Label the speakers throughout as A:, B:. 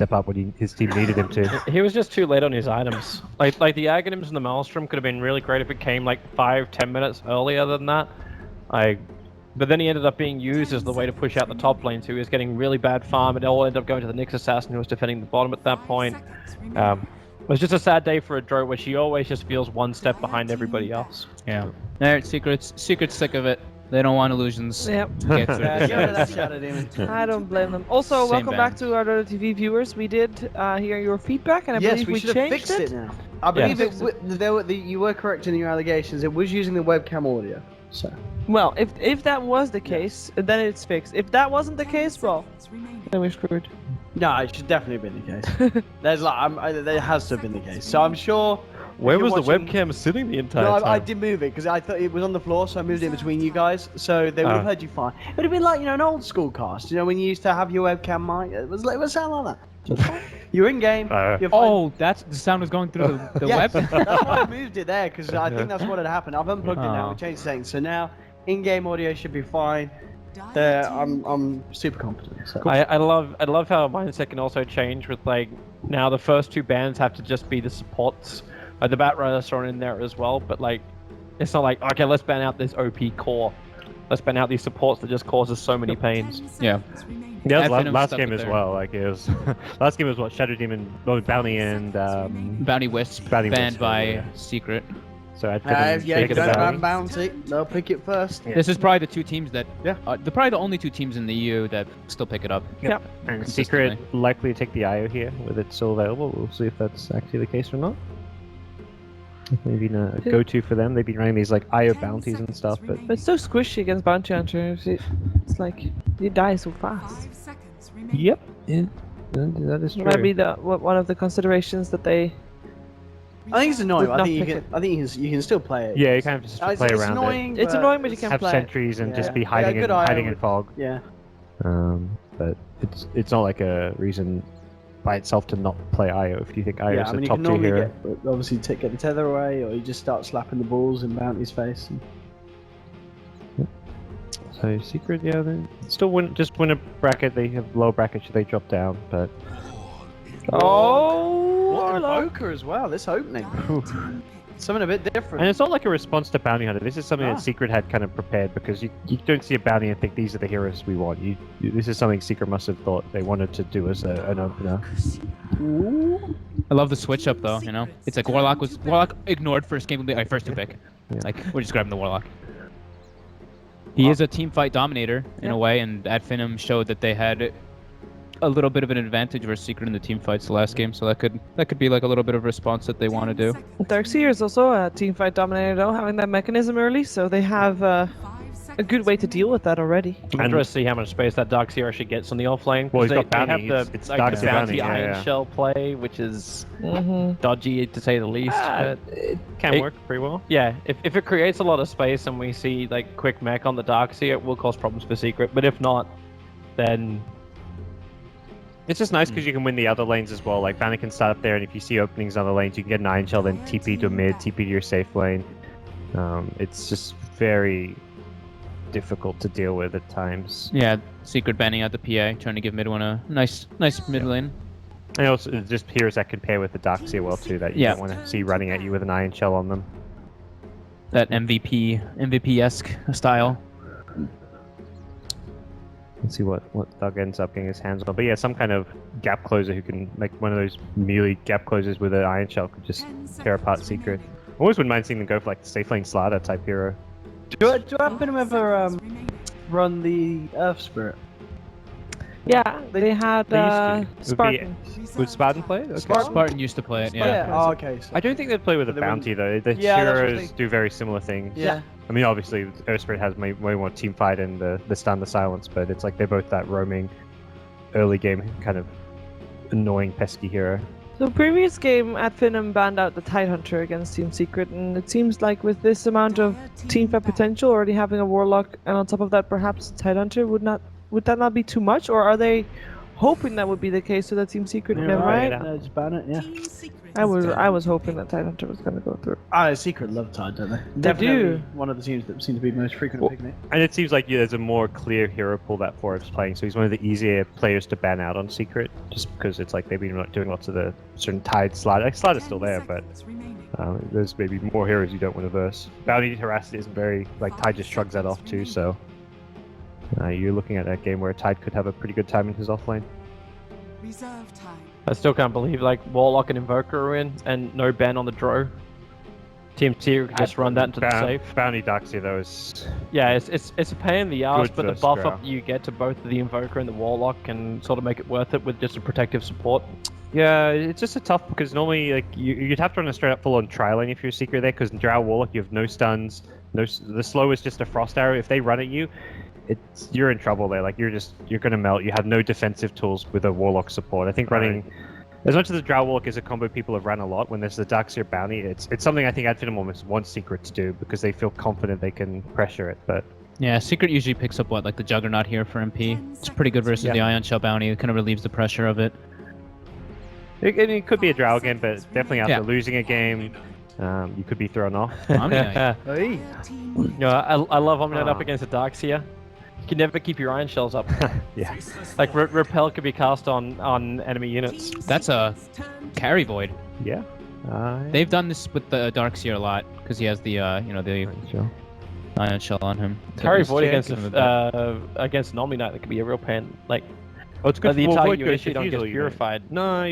A: step up when his team needed him to.
B: He was just too late on his items. Like the Aghanims and the Maelstrom could have been really great if it came like 5-10 minutes earlier than that. But then he ended up being used as the way to push out the top lane, so he was getting really bad farm. It all ended up going to the Nyx Assassin, who was defending the bottom at that point. It was just a sad day for a Dro, where she always just feels one step behind everybody else.
C: Yeah. They're Secret's sick of it. They don't want illusions.
D: Yep. I don't blame them. Also, welcome back to our TV viewers. We did hear your feedback, and I believe we
E: should have
D: changed
E: fixed it now. I believe you were correct in your allegations. It was using the webcam audio. So.
D: Well, if that was the case, then it's fixed. If that wasn't the case, well, then we're screwed.
E: No, it should definitely have been the case. There has to have been the case. So I'm sure.
B: Where was the webcam sitting the entire time?
E: I did move it because I thought it was on the floor, so I moved it between you guys, so they would have heard you fine. It would have been like an old school cast, when you used to have your webcam mic. It would sound like that. You're in game.
C: Oh, that's the sound was going through the web.
E: That's why I moved it there, because I think that's what had happened. I've unplugged it now. We changed settings, so now in-game audio should be fine. I'm super confident. So.
B: I love how mindset can also change with now the first two bans have to just be the supports. The Bat Rider's thrown in there as well, but it's not like, okay, let's ban out this OP core. Let's ban out these supports that just causes so many pains.
C: Yeah.
A: Yeah, last game as well. It was last game was what Shadow Demon, Bounty and
C: Bounty Wisp banned by Secret.
A: So I'd ban
E: Bounty. They'll pick it first.
C: Yeah. This is probably the two teams that they're probably the only two teams in the EU that still pick it up.
D: Yep.
A: And Secret likely to take the IO here with it still available. We'll see if that's actually the case or not. Maybe not a go-to for them. They've been running these IO bounties and stuff, but
D: it's so squishy against bounty hunters. It's like you die so fast.
A: Yep. Yeah. That is true.
D: Might be one of the considerations that they.
E: I think it's annoying. I think you can still play it.
A: Yeah, you kind of just play around
E: annoying,
A: it.
D: It's annoying, but you can
A: have
D: play.
A: Have sentries and just be hiding in fog.
E: Yeah.
A: But it's not like a reason by itself to not play IO if you think IO is a top tier hero.
E: Obviously, get the tether away, or you just start slapping the balls in Bounty's face.
A: So Secret, yeah, they still win a bracket. They have low bracket should they drop down, but
E: what an Invoker as well. This opening, something a bit different.
A: And it's not like a response to Bounty Hunter. This is something that Secret had kind of prepared because you don't see a bounty and think these are the heroes we want. This is something Secret must have thought they wanted to do as an opener.
C: I love the switch up though. It's like Warlock ignored first game first to pick. Yeah. We're just grabbing the Warlock. He is a team fight dominator in a way, and at Finem showed that they had a little bit of an advantage versus Secret in the team fights the last game, so that could be a little bit of a response that they want to do.
D: Darkseer is also a team fight dominator though, having that mechanism early, so they have a good way to deal with that already.
B: I'm interested to see how much space that Darkseer actually gets on the offlane.
A: Well, he's got
B: bounty. It's Darkseer bounty Iron Shell play, which is dodgy to say the least. But
A: it can work pretty well.
B: Yeah, if it creates a lot of space and we see quick mech on the Darkseer, it will cause problems for Secret. But if not, then
A: it's just nice because you can win the other lanes as well. Banner can start up there, and if you see openings on the lanes, you can get an Iron Shell, then TP to mid, TP to your safe lane. It's just very difficult to deal with at times.
C: Yeah, Secret banning out the PA, trying to give mid one a nice mid lane.
A: And also just heroes that can pair with the Darkseer well too, that you don't want to see running at you with an Iron Shell on them.
C: That MVP-esque style.
A: Let's see what Doug ends up getting his hands on. But yeah, some kind of gap closer who can make one of those melee gap closers with an Iron Shell could just tear apart Secret. I always wouldn't mind seeing them go for the safe lane Slider type hero.
E: Do I ever run the Earth Spirit?
D: Yeah, they had Spartan.
A: Would Spartan play it? Okay.
C: Spartan used to play it, yeah.
E: Oh, okay. So
A: I don't think they'd play with a bounty though. The heroes do very similar things.
E: Yeah.
A: I mean, obviously, Earth Spirit has way more team fight and the stun, the silence, but it's they're both that roaming, early game kind of annoying, pesky hero.
D: So previous game at Finem banned out the Tidehunter against Team Secret, and it seems like with this amount of team fight potential, already having a Warlock, and on top of that perhaps a Tidehunter, would that not be too much, or are they hoping that would be the case so that Team Secret never
E: right? Just ban it, yeah.
D: I was hoping that Tidehunter was going to go through.
E: Secret love Tide, don't they?
D: They
E: Definitely
D: do.
E: one of the teams that seem to be most frequent picking it.
A: And it seems like there's a more clear hero pool that Forev's playing, so he's one of the easier players to ban out on Secret, just because it's like they've been doing lots of the certain Tide slide. Like, slide is still there, but there's maybe more heroes you don't want to verse. Bounty Harassed isn't very, like, Tide just shrugs that off too, so you're looking at that game where Tide could have a pretty good time in his offlane.
F: Reserve time.
B: I still can't believe like Warlock and Invoker are in and no ban on the Drow. Team Tier could just run that into the safe.
A: Bounty Doxia though is
B: Yeah, it's a pain in the ass,
A: Good
B: but the
A: versus
B: buff
A: Drow.
B: up you get to both the Invoker and the Warlock can sort of make it worth it with just a protective support.
A: Yeah, it's just a tough because normally like you'd have to run a straight up full on tri lane if you're a Secret there, because in Drow Warlock you have no stuns, the slow is just a frost arrow. If they run at you, you're in trouble there. Like you're gonna melt. You have no defensive tools with a Warlock support. I think running as much as the Drow Warlock is a combo people have run a lot, when there's the Darkseer bounty, it's something I think Adfinem almost wants Secret to do because they feel confident they can pressure it. But
C: Yeah, Secret usually picks up like the Juggernaut here for MP. It's pretty good versus the Ion Shell bounty. It kind of relieves the pressure of it.
A: it could be a Drow again, but definitely after
C: Yeah.
A: losing a game, you could be thrown off.
C: Omni-Knight.
E: Hey.
B: Yeah, I love Omni-Knight up against a Darkseer. You can never keep your Iron Shells up.
A: Yeah.
B: Like Repel could be cast on enemy units.
C: That's a carry void.
A: Yeah.
C: They've done this with the Darkseer a lot because he has the the
A: Sure.
C: Ion Shell on him.
B: Carry
C: Just
B: Void
C: check
B: against
C: him a bit.
B: against an Omni-Knight that could be a real pain. Like
A: Oh, it's good.
B: the
A: Well,
B: target
A: Void
B: you
A: goes
B: initiate on
A: Diffusal,
B: gets
A: you know.
B: purified.
A: No,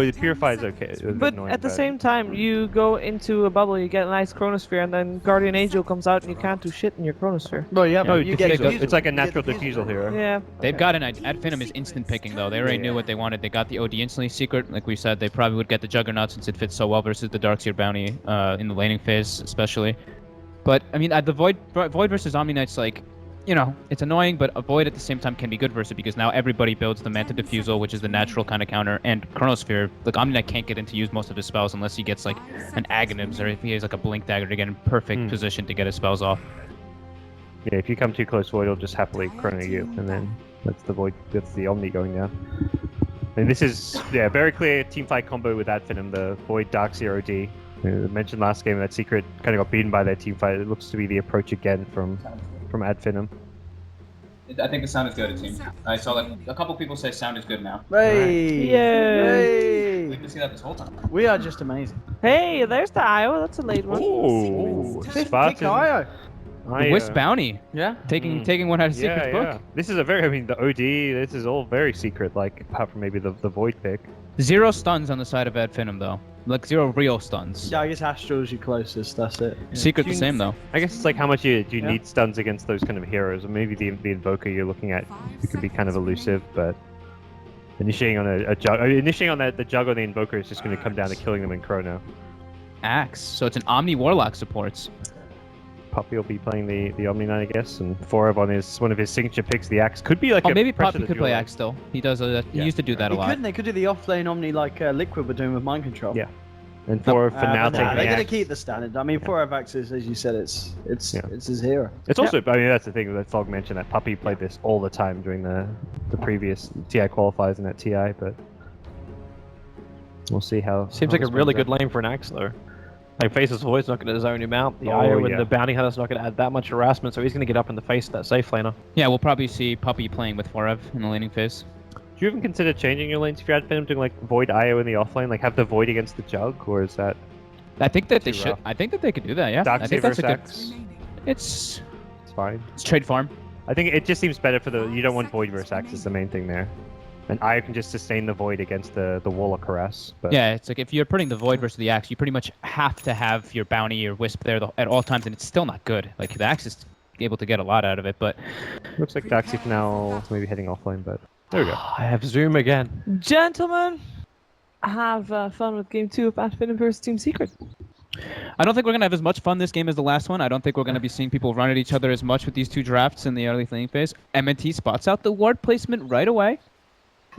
A: the Purify is okay. It was
D: But
A: annoying,
D: at the same time, you go into a bubble, you get a nice Chronosphere, and then Guardian Angel comes out and you can't do shit in your Chronosphere.
E: Well, yeah,
A: No,
E: but you get
A: diffusal. It's like a
E: you get
A: natural diffusal hero.
D: Yeah.
C: They've got an Adfinem is instant picking though. They already knew what they wanted. They got the OD instantly. Secret, like we said, they probably would get the Juggernaut since it fits so well versus the Darkseer bounty in the laning phase, especially. But I mean, the Void versus Omni-Knight's like, it's annoying, but a Void at the same time can be good versus it because now everybody builds the Manta Diffusal, which is the natural kind of counter, and Chronosphere. Like Omni-Knight can't get in to use most of his spells unless he gets like an Aghanims or if he has like a Blink Dagger to get in perfect position to get his spells off.
A: Yeah, if you come too close, Void will just happily chrono you, and then that's the Omni going down. And this is very clear teamfight combo with Adfinem, the Void Darkseer OD. I mentioned last game that Secret kind of got beaten by their teamfight. It looks to be the approach again from Adfinem.
C: I think the sound is good, it seems. I saw like a couple people say sound is good now.
E: Hey!
D: Yay!
C: We've been seeing that this whole time.
E: We are just amazing.
D: Hey, there's the Iowa. That's a late one.
A: Ooh,
E: Pick
A: Spartan.
E: Io.
C: The Wisp bounty.
E: Yeah.
C: Taking one out of Secret's book.
A: This is the OD, this is all very Secret, like, apart from maybe the Void pick.
C: 0 stuns on the side of Adfinem though. Like 0 real stuns.
E: Yeah, I guess Astral's your closest, that's it.
C: Secret the same though.
A: I guess it's like how much do you need stuns against those kind of heroes, or maybe the Invoker you're looking at, you can be kind of elusive, but initiating on the Jug or the Invoker is just going to come down to killing them in Chrono.
C: Axe. So it's an Omni Warlock supports.
A: Poppy will be playing the Omni-Knight, I guess, and Forev on one of his signature picks, the Axe. Could be like
C: maybe
A: pressure
C: Poppy
A: the
C: could play
A: dual
C: Axe still. He does. He used to do that a lot.
E: They could do the offlane Omni like Liquid were doing with Mind Control.
A: Yeah. And Forev for now taking the
E: they're going to
A: Axe.
E: keep the standard. I mean, Forev Axe is, as you said, it's his hero.
A: It's also, I mean, that's the thing that Fog mentioned, that Puppy played this all the time during the previous TI qualifiers and that TI, but we'll see how.
B: Seems
A: how
B: like a
A: this
B: really
A: pans
B: good lane for an Axe though. Like Faceless Void's not going to zone him out. The IO and the Bounty Hunter's not going to add that much harassment, so he's going to get up in the face of that safe laner.
C: Yeah, we'll probably see Puppy playing with Forev in the laning phase.
A: Do you even consider changing your lanes if you're Adfinem, doing like Void IO in the offlane, like have the Void against the Jug, or is that
C: I think that they
A: Too
C: should.
A: rough.
C: I think that they could do that. Yeah. I
A: Darkseer
C: think that's
A: versus
C: a good.
A: Axe?
C: It's
A: Fine.
C: trade farm.
A: I think it just seems better for you don't want Void versus Axe is the main thing there. And IO can just sustain the Void against the Warlock harass. But
C: Yeah, it's like if you're putting the Void versus the Axe, you pretty much have to have your Bounty or Wisp there at all times, and it's still not good. Like the Axe is able to get a lot out of it, but
A: looks like Darkseer for now maybe heading offlane, but there we go.
B: I have Zoom again.
D: Gentlemen, have fun with Game 2 of Adfinem versus Team Secret.
C: I don't think we're gonna have as much fun this game as the last one. I don't think we're gonna be seeing people run at each other as much with these two drafts in the early laning phase. MNT spots out the ward placement right away.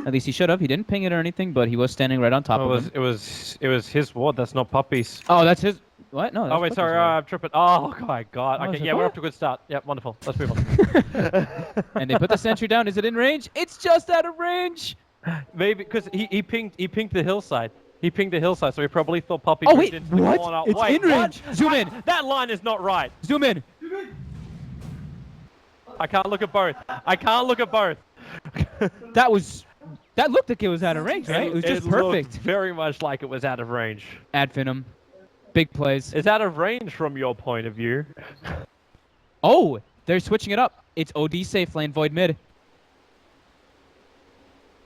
C: At least he should have. He didn't ping it or anything, but he was standing right on top of him.
B: It was his ward. That's not Puppy's.
C: Oh, that's his. What? No.
B: Oh wait, sorry, I'm tripping. Oh my god.
C: Oh,
B: Okay,
C: is it
B: yeah, we're
C: what?
B: off to a good start. Yep, wonderful. Let's move on.
C: And they put the sentry down. Is it in range? It's just out of range.
B: Maybe because he pinged the hillside. He pinged the hillside, so he probably thought Puppy
C: Oh,
B: moved
C: wait,
B: into the
C: what?
B: corner.
C: It's
B: Wait,
C: in range.
B: what?
C: Zoom in.
B: That line is not right.
C: Zoom in.
B: I can't look at both. I can't look at both.
C: That looked like it was out of range, right? It was just perfect.
B: Looked very much like it was out of range.
C: Ad Finem. Big plays.
B: It's out of range from your point of view.
C: Oh, they're switching it up. It's OD safe lane, Void mid.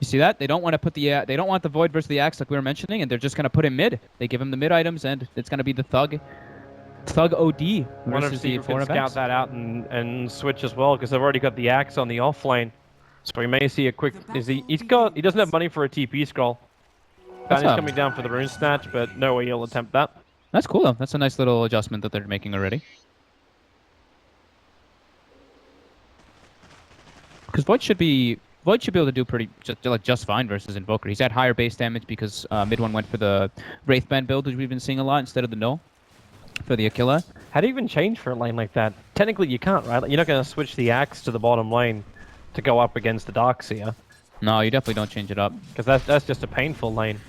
C: You see that? They don't want to put the they don't want the Void versus the Axe like we were mentioning, and they're just gonna put him mid. They give him the mid items, and it's gonna be the Thug OD
B: Wonder
C: versus
B: if
C: the
B: Secret can
C: 4
B: scout that out and switch as well, because they've already got the Axe on the off lane. So we may see a quick. He doesn't have money for a TP scroll. He's coming down for the rune snatch, but no way he'll attempt that.
C: That's cool though. That's a nice little adjustment that they're making already. Because Void should be able to do just fine versus Invoker. He's at higher base damage because mid one went for the Wraithband build, which we've been seeing a lot, instead of the null for the Aquila.
B: How do you even change for a lane like that? Technically, you can't, right? Like, you're not going to switch the Axe to the bottom lane to go up against the Darkseer.
C: No, you definitely don't change it up.
B: Because that's just a painful lane.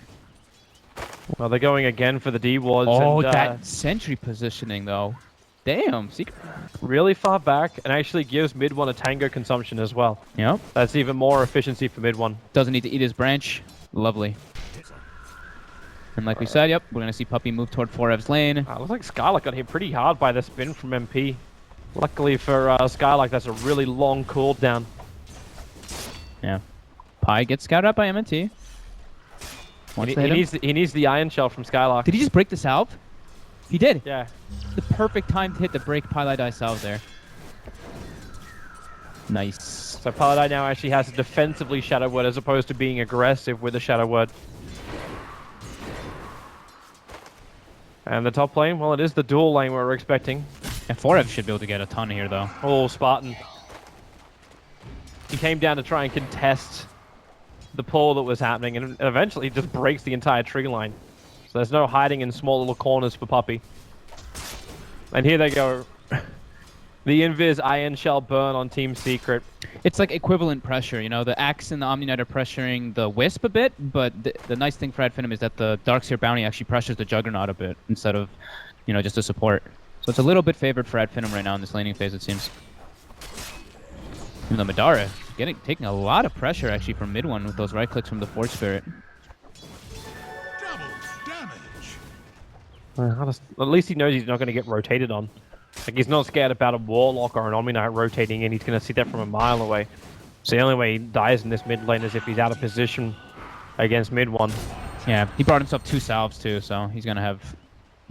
B: Well, they're going again for the D-wards.
C: Oh,
B: and,
C: that sentry positioning though. Damn, Secret.
B: Really far back, and actually gives mid one a tango consumption as well.
C: Yep.
B: That's even more efficiency for mid one.
C: Doesn't need to eat his branch. Lovely. And like we said, yep, we're gonna see Puppy move toward 4F's lane.
B: Looks like Skylark got hit pretty hard by the spin from MP. Luckily for Skylark, that's a really long cooldown.
C: Yeah. Pi gets scouted out by MNT.
B: He needs the Iron Shell from Skylark.
C: Did he just break the salve? He did.
B: Yeah.
C: The perfect time to hit the break Paladai salve there. Nice.
B: So Paladai now actually has to defensively Shadow Word as opposed to being aggressive with a Shadow Word. And the top lane, well, it is the dual lane we're expecting.
C: And 4F should be able to get a ton here, though.
B: Oh, Spartan. He came down to try and contest the pull that was happening, and eventually just breaks the entire tree line. So there's no hiding in small little corners for Puppy. And here they go. The Invis Iron Shell burn on Team Secret.
C: It's like equivalent pressure, you know. The Axe and the Omni Knight are pressuring the Wisp a bit, but the nice thing for Ad Finem is that the Darkseer Bounty actually pressures the Juggernaut a bit instead of, you know, just a support. So it's a little bit favored for Ad Finem right now in this laning phase, it seems. Even though Madara taking a lot of pressure actually from mid one with those right clicks from the Forge Spirit.
B: At least he knows he's not going to get rotated on. Like, he's not scared about a Warlock or an Omni Knight rotating in. He's going to see that from a mile away. So the only way he dies in this mid lane is if he's out of position against mid one.
C: Yeah, he brought himself 2 salves too, so he's going to have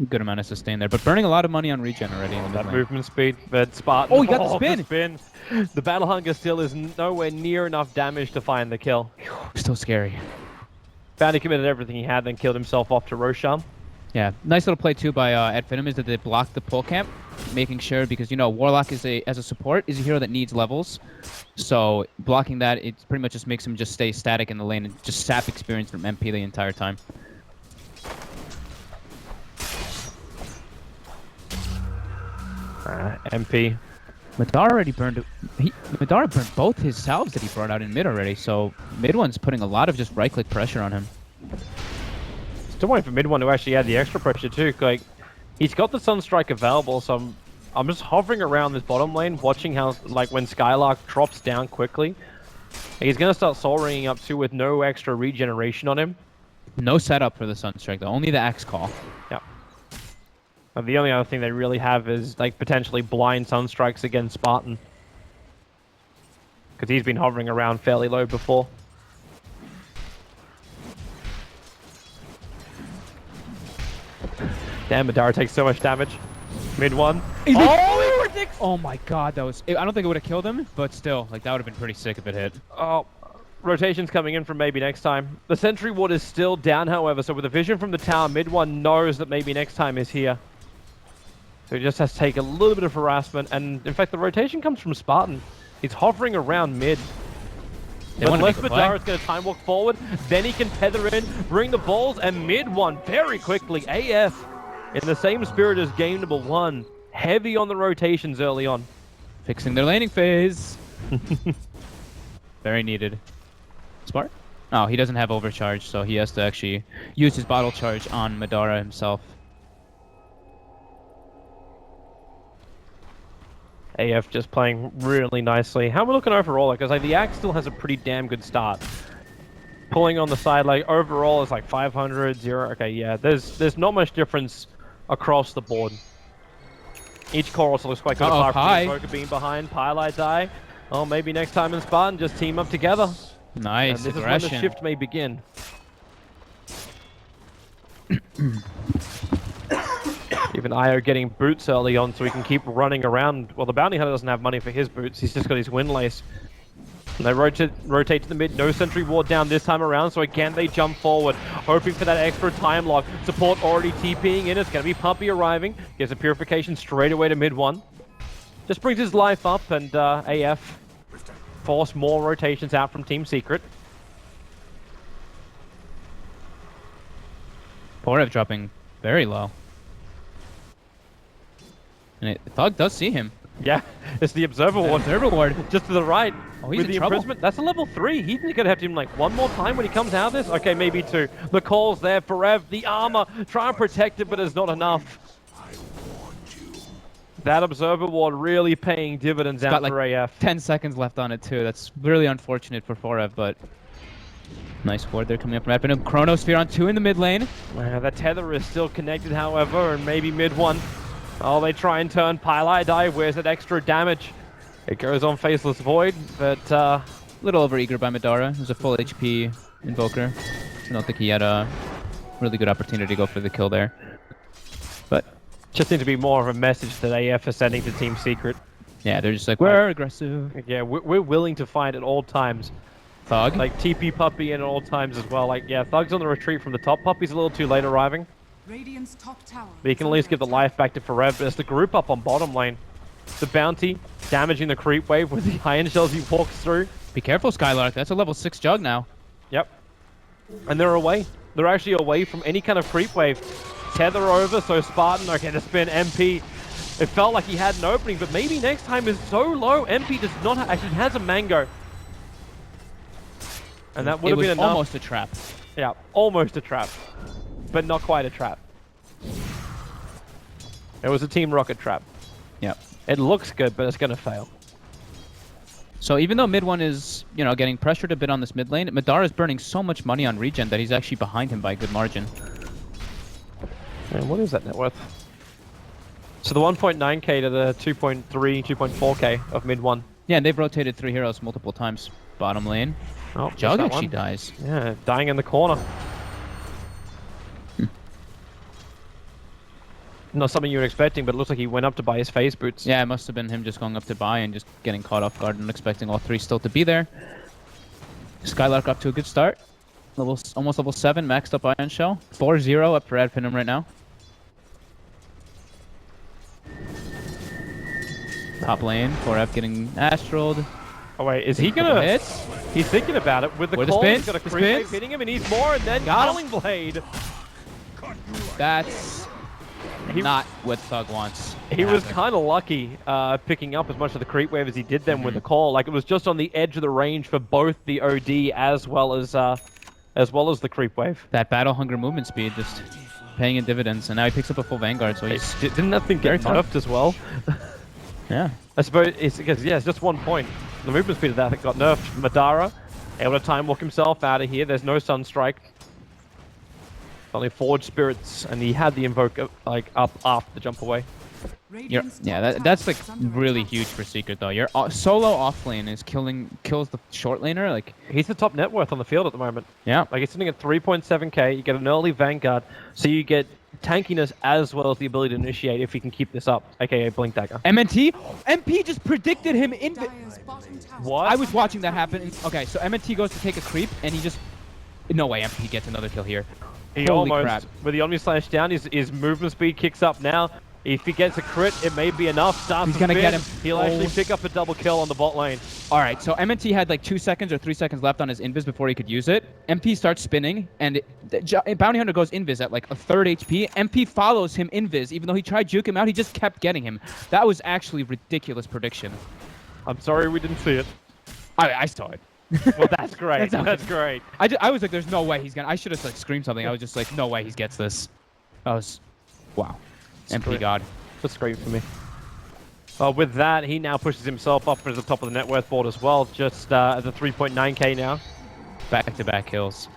C: a good amount of sustain there. But burning a lot of money on regen already in the
B: That
C: mid lane.
B: movement speed, but Spartan.
C: Oh, he got the spin!
B: The spin. The Battle Hunger still is nowhere near enough damage to find the kill.
C: Still scary.
B: Bounty committed everything he had, then killed himself off to Roshan.
C: Yeah, nice little play too by Ad Finem is that they blocked the pull camp, making sure, because you know Warlock is as a support is a hero that needs levels, so blocking that, it pretty much just makes him just stay static in the lane and just sap experience from MP the entire time.
B: MP.
C: Madara already burned. Madara burned both his salves that he brought out in mid already, so mid one's putting a lot of just right-click pressure on him.
B: Still waiting for mid one to actually add the extra pressure too. Like, he's got the Sunstrike available, so I'm just hovering around this bottom lane, watching how, like, when Skylark drops down quickly, he's gonna start Soul Ringing up too with no extra regeneration on him.
C: No setup for the Sunstrike though, only the Axe Call.
B: Yeah. And the only other thing they really have is, like, potentially blind Sunstrikes against Spartan. Because he's been hovering around fairly low before. Damn, Madara takes so much damage. Mid one.
C: Oh my god, that was... I don't think it would have killed him, but still, like, that would have been pretty sick if it hit.
B: Oh, rotation's coming in from maybe next time. The Sentry Ward is still down, however, so with a vision from the tower, mid one knows that maybe next time is here. So he just has to take a little bit of harassment, and in fact, the rotation comes from Spartan. He's hovering around mid.
C: They want to
B: Unless
C: make a play.
B: Madara's going to time walk forward, then he can tether in, bring the balls, and mid one very quickly. AF in the same spirit as game number 1. Heavy on the rotations early on.
C: Fixing their laning phase. Very needed. Smart. Oh, he doesn't have overcharge, so he has to actually use his bottle charge on Madara himself.
B: AF just playing really nicely. How are we looking overall? Because like the Axe still has a pretty damn good start. Pulling on the side, like overall is like 500, 0. Okay, yeah, there's not much difference across the board. Each core also looks quite good. Apart from the Invoker being behind, Pylite die. Oh, maybe next time in Spartan, just team up together.
C: Nice
B: and this
C: aggression.
B: is when the shift may begin. Even Io getting boots early on so he can keep running around. Well, the Bounty Hunter doesn't have money for his boots. He's just got his Windlace. And they rotate to the mid. No Sentry Ward down this time around. So again, they jump forward, hoping for that extra time lock. Support already TPing in. It's going to be Puppy arriving. Gets a Purification straight away to mid 1. Just brings his life up, and AF force more rotations out from Team Secret.
C: Porev dropping very low. And Thug does see him.
B: Yeah, it's the Observer Ward.
C: Observer Ward.
B: Just to the right.
C: Oh, he's
B: with
C: in
B: the
C: trouble.
B: imprisonment. That's a level 3. He's going to have to him like one more time when he comes out of this. Okay, maybe 2. The call's there for Ev. The armor. Try and protect it, but it's not enough. That Observer Ward really paying dividends out for AF.
C: 10 seconds left on it too. That's really unfortunate for Forev, but nice ward there coming up from Epinum. Chronosphere on 2 in the mid lane.
B: The tether is still connected, however, and maybe mid 1. Oh, they try and turn Pylite dive. Where's that extra damage? It goes on Faceless Void, but
C: a little over eager by Madara. It was a full HP Invoker. I don't think he had a really good opportunity to go for the kill there. But
B: just seems to be more of a message that AF is sending to Team Secret.
C: Yeah, they're just like, we're aggressive.
B: Yeah, we're willing to fight at all times.
C: Thug.
B: Like TP Puppy in at all times as well. Like, yeah, Thug's on the retreat from the top. Puppy's a little too late arriving.
F: Radiant's top tower.
B: But he can at least give the life back to Forev. But it's the group up on bottom lane. The Bounty damaging the creep wave with the iron shells he walks through.
C: Be careful, Skylark. That's a level 6 jug now.
B: Yep. And they're away. They're actually away from any kind of creep wave. Tether over, so Spartan, okay, to spin MP. It felt like he had an opening, but maybe next time is so low. MP does not actually has a mango. And that would have been enough.
C: Almost a trap.
B: Yeah, almost a trap. But not quite a trap. It was a Team Rocket trap.
C: Yep.
B: It looks good, but it's going to fail.
C: So even though mid 1 is, you know, getting pressured a bit on this mid lane, Madara is burning so much money on regen that he's actually behind him by a good margin.
B: And what is that net worth? So the 1.9k to the 2.3, 2.4k of mid 1.
C: Yeah, and they've rotated 3 heroes multiple times. Bottom lane.
B: Oh,
C: Jug
B: that
C: actually
B: one.
C: dies.
B: Yeah, dying in the corner. Not something you were expecting, but it looks like he went up to buy his phase boots.
C: Yeah, it must have been him just going up to buy and just getting caught off guard and expecting all 3 still to be there. Skylark up to a good start. Almost level 7, maxed up Iron Shell. 4-0 up for Finem right now. Top lane, 4F getting astraled.
B: Oh wait, is he gonna...
C: Hits?
B: He's thinking about it. With the
C: With the
B: call,
C: spin,
B: he's got a
C: the
B: creep wave
C: spins.
B: hitting him, and he's more, and then
C: Got
B: Culling Blade.
C: That's not what Thug wants.
B: He was kind of lucky picking up as much of the creep wave as he did then with the call. Like, it was just on the edge of the range for both the OD as well as the creep wave.
C: That battle hunger movement speed just paying in dividends, and now he picks up a full Vanguard, so he's...
B: Didn't that thing get
C: Very tough.
B: nerfed as well?
C: Yeah.
B: I suppose it's because, yeah, it's just 1 point. The movement speed of that got nerfed. Madara able to time walk himself out of here. There's no Sunstrike. Only Forged Spirits, and he had the Invoker like up after the jump away.
C: That's like really huge for Secret though. Your solo off lane is kills the short laner. Like,
B: He's the top net worth on the field at the moment.
C: yeah.
B: Like, it's sitting at 3.7k. You get an early Vanguard, so you get tankiness as well as the ability to initiate if he can keep this up, aka Blink Dagger.
C: MNT? MP just predicted him in...
F: Dire's bottom tower.
B: What?
C: I was watching that happen. Okay, so MNT goes to take a creep, and he just... No way MP gets another kill here.
B: He
C: Holy
B: almost,
C: crap.
B: with the Omni Slash down, his movement speed kicks up now. If he gets a crit, it may be enough. Starts
C: He's
B: to
C: gonna
B: spin.
C: get him.
B: He'll actually pick up a double kill on the bot lane.
C: All right, so MNT had like 2 seconds or 3 seconds left on his invis before he could use it. MP starts spinning, and Bounty Hunter goes invis at like a 3rd HP. MP follows him invis, even though he tried juke him out, he just kept getting him. That was actually ridiculous prediction.
B: I'm sorry we didn't see it.
C: I saw it.
B: Well, that's great.
C: That's
B: That's great.
C: I was like, there's no way he's gonna. I should have like screamed something. I was just like, no way he gets this. I was, wow. MP
B: great.
C: God.
B: That's great for me. With that, he now pushes himself up to the top of the net worth board as well, just at the 3.9k now.
C: Back-to-back kills.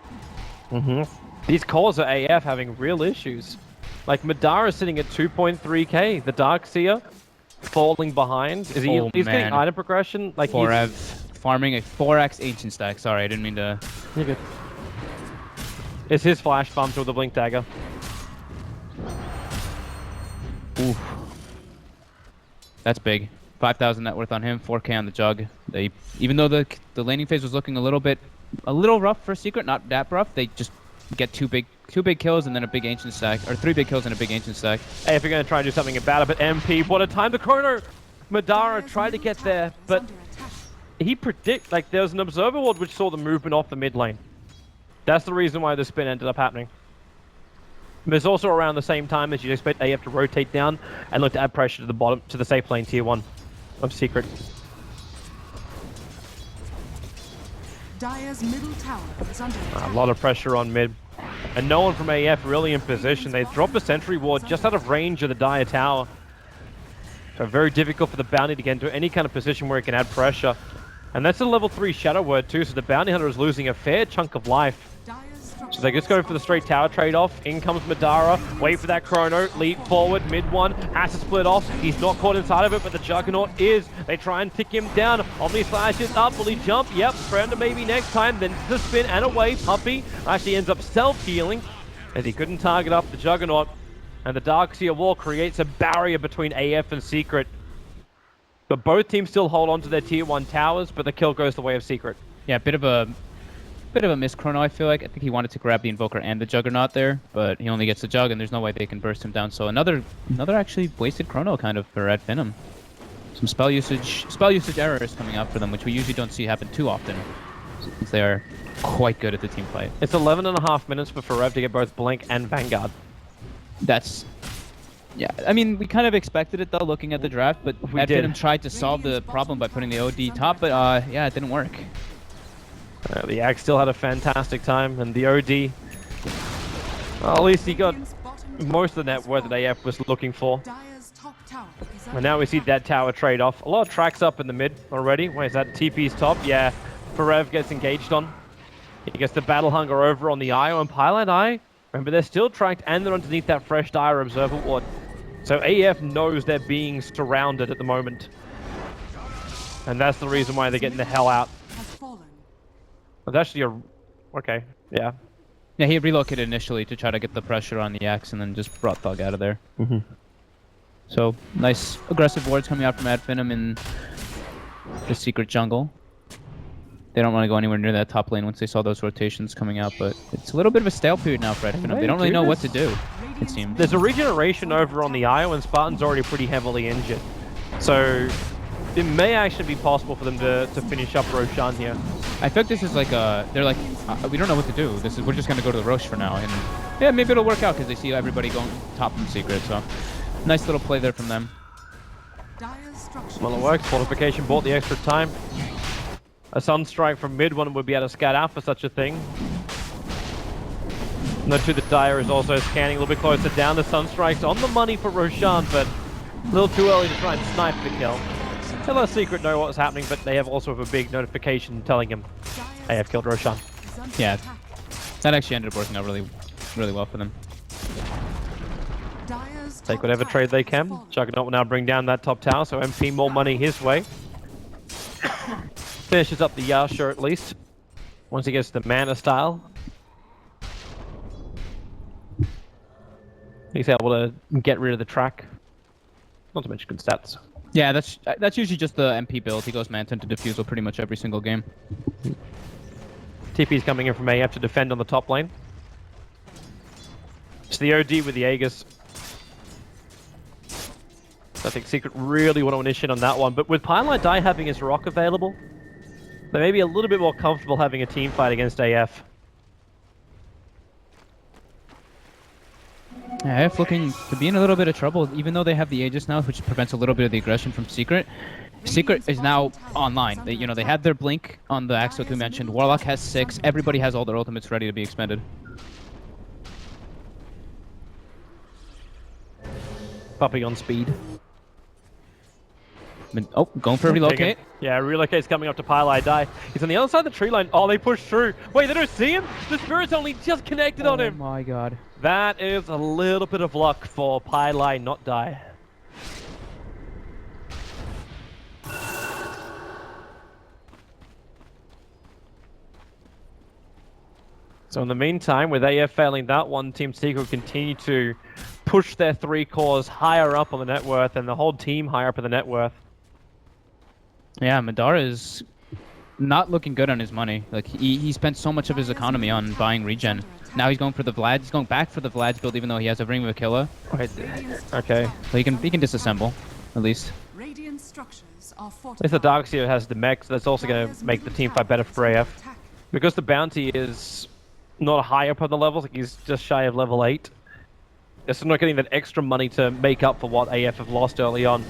B: These cores are AF having real issues. Like, Madara sitting at 2.3k. The Darkseer falling behind. Is he?
C: Oh,
B: He's getting
C: man.
B: item progression. Like,
C: Forev farming a 4x ancient stack. Sorry, I didn't mean to.
B: You're good. It's his flash farm to the blink dagger.
C: Oof. That's big. 5,000 net worth on him. 4k on the jug. They, even though the laning phase was looking a little rough for Secret, not that rough. They just get two big kills and then a big ancient stack, or 3 big kills and a big ancient stack.
B: Hey, if you're going to try and do something about it, but MP, what a time the chrono! Madara tried to get there, but he like there was an observer ward which saw the movement off the mid lane. That's the reason why the spin ended up happening. There's also around the same time as you'd expect AF to rotate down and look to add pressure to the bottom, to the safe lane tier 1 of Secret.
F: Dire's middle tower is under attack.
B: A lot of pressure on mid. And no one from AF really in position. They drop a sentry ward just out of range of the Dire tower. So very difficult for the bounty to get into any kind of position where it can add pressure. And that's a level 3 shadow word too, so the bounty hunter is losing a fair chunk of life. So they just go for the straight tower trade-off. In comes Madara. Wait for that chrono. Leap forward. Mid one. Has to split off. He's not caught inside of it, but the Juggernaut is. They try and tick him down. Omni slashes up. Will he jump? Yep. Surrender maybe next time. Then the spin and away. Puppy actually ends up self-healing as he couldn't target up the Juggernaut. And the Darkseer wall creates a barrier between AF and Secret. But both teams still hold on to their tier 1 towers, but the kill goes the way of Secret.
C: Yeah, bit of a miss chrono, I feel like. I think he wanted to grab the Invoker and the Juggernaut there, but he only gets the Jug, and there's no way they can burst him down. So another actually wasted chrono kind of for Red Finem. Some spell usage errors coming out for them, which we usually don't see happen too often, since they are quite good at the team fight.
B: It's 11.5 minutes for Forev to get both Blink and Vanguard.
C: That's... Yeah, I mean, we kind of expected it, though, looking at the draft, but Red Finem tried to solve the problem by putting the OD top, but yeah, it didn't work.
B: The Axe still had a fantastic time, and the OD, well, at least he got most of the net worth that AF was looking for.
F: Dire's top tower is
B: And now we see that tower trade off. A lot of tracks up in the mid already. Wait, is that TP's top? Yeah, Forev gets engaged on. He gets the Battle Hunger over on the IO and Pylite Eye. Remember, they're still tracked and they're underneath that fresh Dire Observer Ward. So AF knows they're being surrounded at the moment. And that's the reason why they're getting the hell out.
F: has fallen.
B: It's actually a... Okay, yeah.
C: Yeah, he relocated initially to try to get the pressure on the Axe and then just brought Thug out of there. So, nice aggressive wards coming out from Ad Finem in the Secret jungle. They don't want to go anywhere near that top lane once they saw those rotations coming out, but it's a little bit of a stale period now for Ad Finem. They don't really know what to do, it seems.
B: There's a regeneration over on the IO and Spartan's already pretty heavily injured. So it may actually be possible for them to finish up Roshan here.
C: I think this is like they're like, we don't know what to do. We're just going to go to the Rosh for now. And yeah, maybe it'll work out because they see everybody going top from Secret. So nice little play there from them.
F: Dire's structure
B: Well, it works. Fortification bought the extra time. A Sunstrike from mid one would be able to scout out for such a thing. Note too that Dire is also scanning a little bit closer down. The Sunstrike's on the money for Roshan, but a little too early to try and snipe the kill. They let Secret know what's happening, but they have also have a big notification telling him they have killed Roshan.
F: is under
C: Yeah.
F: attack.
C: That actually ended up working out really, really well for them.
F: Dire's
B: Take
F: top
B: whatever
F: tower
B: trade they
F: has
B: can.
F: fallen.
B: Juggernaut will now bring down that top tower, so MP more money his way. Finishes up the Yasha at least. Once he gets the mana style. He's able to get rid of the track. Not to mention good stats.
C: Yeah, that's usually just the MP build. He goes Manta to Diffusal pretty much every single game.
B: TP's coming in from AF to defend on the top lane. It's the OD with the Aegis. I think Secret really want to initiate on that one, but with Pylite Die having his rock available, they may be a little bit more comfortable having a team fight against AF.
C: Yeah, AF looking to be in a little bit of trouble, even though they have the Aegis now, which prevents a little bit of the aggression from Secret. Secret is now online. They, you know, they had their blink on the axe like we mentioned. Warlock has 6. Everybody has all their ultimates ready to be expended.
B: Puppy on speed.
C: Oh, going for a relocate.
B: Yeah, relocate's coming up to Pylai Die. He's on the other side of the tree line. Oh, they push through. Wait, they don't see him? The Spirit's only just connected on him.
C: Oh my god.
B: That is a little bit of luck for Pylai not die. So in the meantime, with AF failing that one, Team Secret will continue to push their 3 cores higher up on the net worth and the whole team higher up in the net worth.
C: Yeah, Madara is not looking good on his money. Like he spent so much of his economy on buying regen. Now he's going for the Vlad. He's going back for the Vlad's build, even though he has a ring of a killer.
B: Wait, okay.
C: So he can disassemble, at least.
F: Radiant structures are
B: At least the Darkseer has the mech, so that's also going to make the team fight better for AF. Because the bounty is not high up on the levels, like he's just shy of level 8. They're still not getting that extra money to make up for what AF have lost early on.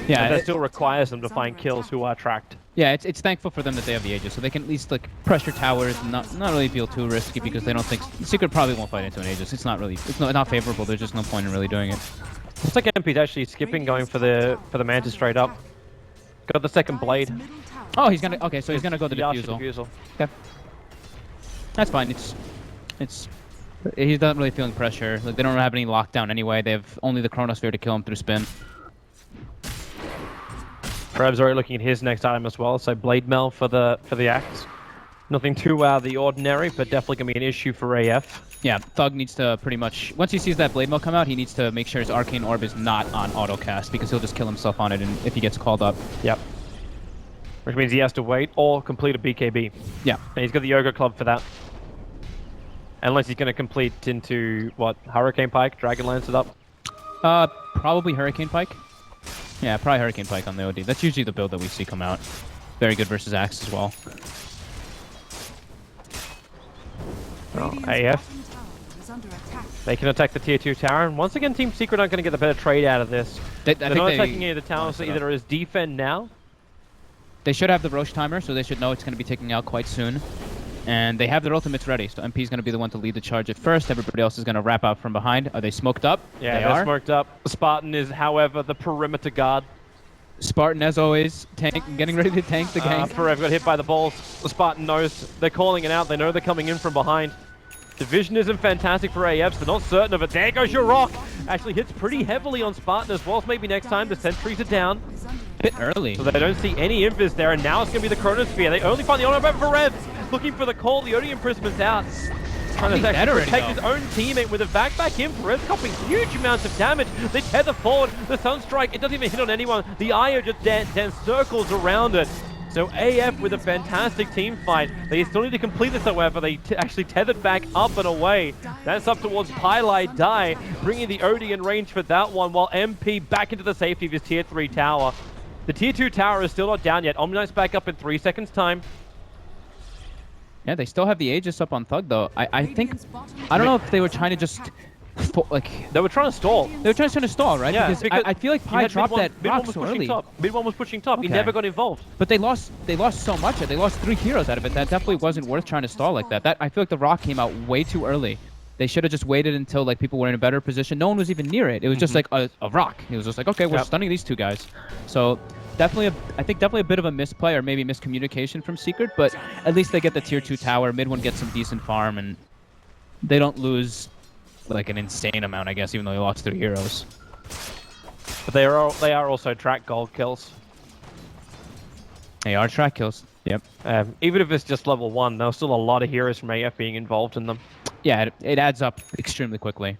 C: Yeah,
B: and that still requires them to find kills who are tracked.
C: Yeah, it's thankful for them that they have the Aegis, so they can at least like pressure towers and not really feel too risky because they don't think Secret probably won't fight into an Aegis. It's not favorable. There's just no point in really doing it.
B: Looks like MP's actually skipping, going for the Mantis straight up. Got the second blade.
C: Oh, he's gonna so he's gonna go the defusal. Okay, that's fine. He's not really feeling pressure. Like they don't have any lockdown anyway. They have only the Chronosphere to kill him through spin.
B: Prev's already looking at his next item as well, so Blade Mail for the axe. Nothing too out of the ordinary, but definitely gonna be an issue for AF.
C: Yeah, Thug needs to pretty much, once he sees that Blade Mail come out, he needs to make sure his Arcane Orb is not on autocast because he'll just kill himself on it and if he gets called up.
B: Yep. Which means he has to wait or complete a BKB.
C: Yeah.
B: And he's got the Yoga Club for that. Unless he's gonna complete into, what, Hurricane Pike, Dragonlance it up?
C: Probably Hurricane Pike. Yeah, probably Hurricane Pike on the OD. That's usually the build that we see come out. Very good versus Axe as well.
B: Oh, AF. They can attack the tier 2 tower, and once again Team Secret aren't going to get the better trade out of this. They're not attacking any of the towers, so either is defend now.
C: They should have the Roche timer, so they should know it's going to be taking out quite soon. And they have their ultimates ready, so MP is going to be the one to lead the charge at first. Everybody else is going to wrap out from behind. Are they smoked up?
B: Yeah, they're smoked up. Spartan is, however, the perimeter guard.
C: Spartan, as always, getting ready to tank the gank.
B: Forever got hit by the balls. The Spartan knows they're calling it out. They know they're coming in from behind. Division isn't fantastic for AFs. They're not certain of it. There goes your rock. Actually hits pretty heavily on Spartan as well. So maybe next time the sentries are down.
C: A bit early.
B: So they don't see any invis there, and now it's going to be the Chronosphere. They only find the honor about Varev. Looking for the call. The Odi Imprisont's out. Trying to actually protect his own teammate with a back in. Varev copying huge amounts of damage. They tether forward. The Sunstrike, it doesn't even hit on anyone. The Io just dance circles around it. So AF with a fantastic team fight. They still need to complete this, however. They actually tethered back up and away. That's up towards Pylai Die, bringing the OD in range for that one, while MP back into the safety of his tier 3 tower. The tier 2 tower is still not down yet. Omnight's back up in 3 seconds time.
C: Yeah, they still have the Aegis up on Thug, though. I think... I don't know if they were trying to just...
B: They were trying to stall.
C: They were trying to stall, right?
B: Yeah,
C: because I feel like Pi dropped that rock so early.
B: Mid-1 was pushing top.
C: Okay.
B: He never got involved.
C: But they lost so much. They lost 3 heroes out of it. That definitely wasn't worth trying to stall like that. I feel like the rock came out way too early. They should have just waited until like people were in a better position. No one was even near it. It was just like a rock. It was just like, okay, we're stunning these 2 guys. So I think definitely a bit of a misplay or maybe miscommunication from Secret, but at least they get the tier 2 tower. Mid-1 gets some decent farm, and they don't lose like an insane amount, I guess, even though they lost 3 heroes.
B: But they are also track gold kills.
C: They are track kills. Yep.
B: Even if it's just level 1, there's still a lot of heroes from AF being involved in them.
C: Yeah, it adds up extremely quickly.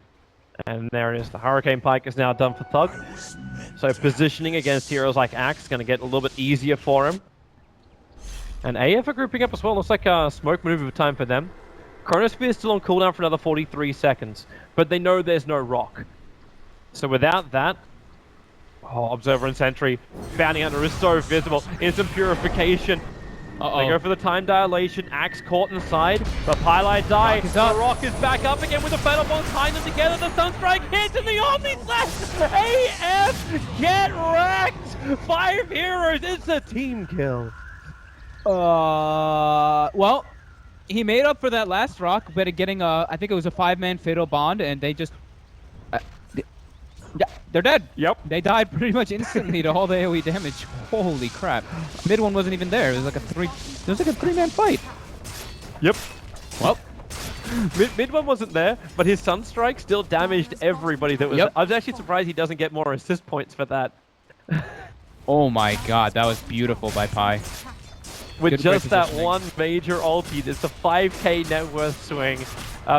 B: And there it is. The Hurricane Pike is now done for Thug. So positioning against heroes like Axe is going to get a little bit easier for him. And AF are grouping up as well. Looks like a smoke maneuver time for them. Chronosphere is still on cooldown for another 43 seconds. But they know there's no rock. So without that... Oh, Observer and Sentry. Bounty Hunter is so visible. Instant Purification. They go for the time dilation. Axe caught inside. The Pylai Die. The rock is back up again with the Fatal Bond tying them together. The Sunstrike hits and the Omni Slash. AF get wrecked.
A: 5 heroes! It's a team kill!
C: Well, he made up for that last rock by getting I think it was a 5-man fatal bond, and they just, yeah, they're dead.
B: Yep.
C: They died pretty much instantly to all the AoE damage. Holy crap! Mid one wasn't even there. It was like a 3-man fight.
B: Yep.
C: Well,
B: Mid one wasn't there, but his Sunstrike still damaged everybody that was.
C: Yep.
B: I was actually surprised he doesn't get more assist points for that.
C: oh my God, that was beautiful by Pi.
B: With
C: Good
B: just that
C: positioning.
B: one major ulti, it's a 5k net worth swing.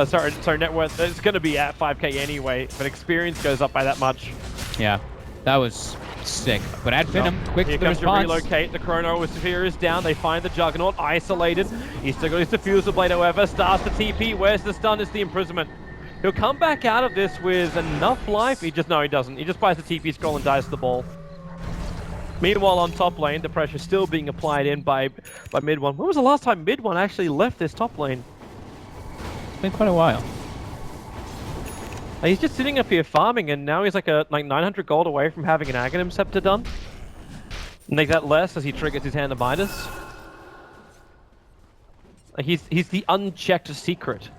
B: Sorry, net worth. It's going to be at 5k anyway, but experience goes up by that much.
C: Yeah, that was sick. But add Finem, quick
B: Here
C: to the
B: comes to
C: response.
B: relocate. The Chrono Sphere is down. They find the Juggernaut isolated. He's still got his Diffusal Blade, however. Starts the TP. Where's the stun? It's the imprisonment. He'll come back out of this with enough life. He doesn't. He just buys the TP scroll and dies to the ball. Meanwhile, on top lane, the pressure still being applied in by mid one. When was the last time mid one actually left this top lane?
C: It's been quite a while.
B: He's just sitting up here farming, and now he's like 900 gold away from having an Aghanim Scepter done. Make that less as he triggers his Hand of Midas. He's the unchecked secret.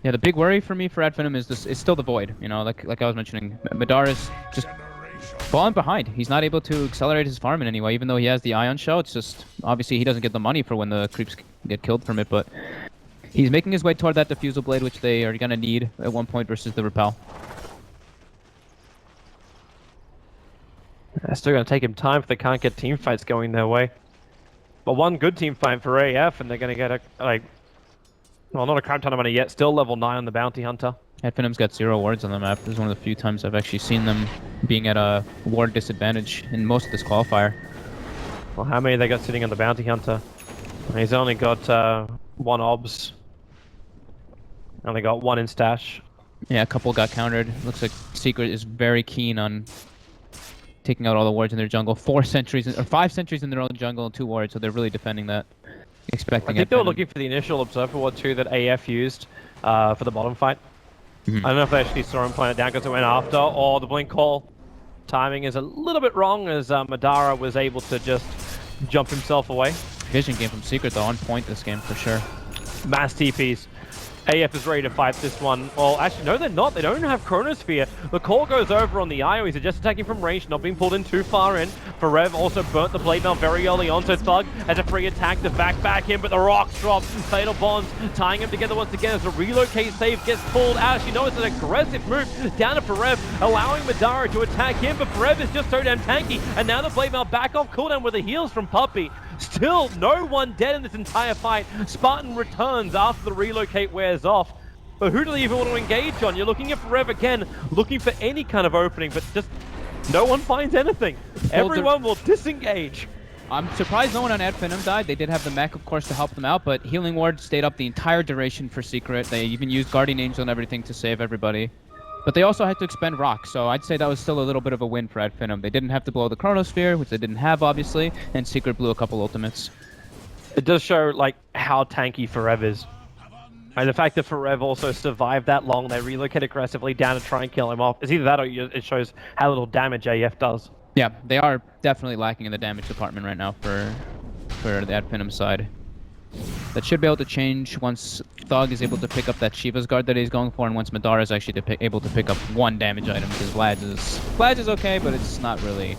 C: Yeah, the big worry for me for Ad Finem is still the Void. You know, like I was mentioning, Madara's just falling behind. He's not able to accelerate his farm in any way, even though he has the Ion Shell. It's just, obviously he doesn't get the money for when the creeps get killed from it, but he's making his way toward that Diffusal Blade, which they are going to need at one point versus the Repel.
B: It's still going to take him time if they can't get team fights going their way. But one good team fight for AF, and they're going to get well, not a crap ton of money yet. Still level 9 on the Bounty Hunter.
C: Ad Finem's got 0 wards on the map. This is one of the few times I've actually seen them being at a ward disadvantage in most of this qualifier.
B: Well, how many they got sitting on the Bounty Hunter? He's only got 1 obs. Only got 1 in stash.
C: Yeah, a couple got countered. Looks like Secret is very keen on taking out all the wards in their jungle. 5 sentries in their own jungle and 2 wards, so they're really defending that. Expecting
B: I think they were looking for the initial Observer Ward 2 that AF used for the bottom fight. I don't know if they actually saw him playing it down because it went after, or the blink call timing is a little bit wrong as Madara was able to just jump himself away.
C: Vision game from Secret though, on point this game for sure.
B: Mass TPs. AF is ready to fight this one. Well, actually, no, they're not. They don't have Chronosphere. The call goes over on the IO. He's just attacking from range, not being pulled in too far in. Farev also burnt the Blade Mail very early on, so Thug has a free attack to back him, but the rocks drop. Fatal Bonds tying him together once again as the relocate save gets pulled out. You know it's an aggressive move down to Farev, allowing Madara to attack him, but Farev is just so damn tanky, and now the Blade Mail back off cooldown with the heals from Puppey. Still no one dead in this entire fight. Spartan returns after the relocate wears off. But who do they even want to engage on? You're looking at Forever again, looking for any kind of opening, but just no one finds anything. Everyone will disengage.
C: I'm surprised no one on Ad Finem died. They did have the mech, of course, to help them out, but Healing Ward stayed up the entire duration for Secret. They even used Guardian Angel and everything to save everybody. But they also had to expend Rock, so I'd say that was still a little bit of a win for Ad Finem. They didn't have to blow the Chronosphere, which they didn't have, obviously, and Secret blew a couple ultimates.
B: It does show, like, how tanky Forever is. And the fact that Forever also survived that long, they relocate aggressively down to try and kill him off. It's either that or it shows how little damage AF does.
C: Yeah, they are definitely lacking in the damage department right now for the Ad Finem side. That should be able to change once Thug is able to pick up that Shiva's guard that he's going for, and once Madara is actually able to pick up 1 damage item, because Vlad's is okay, but it's not really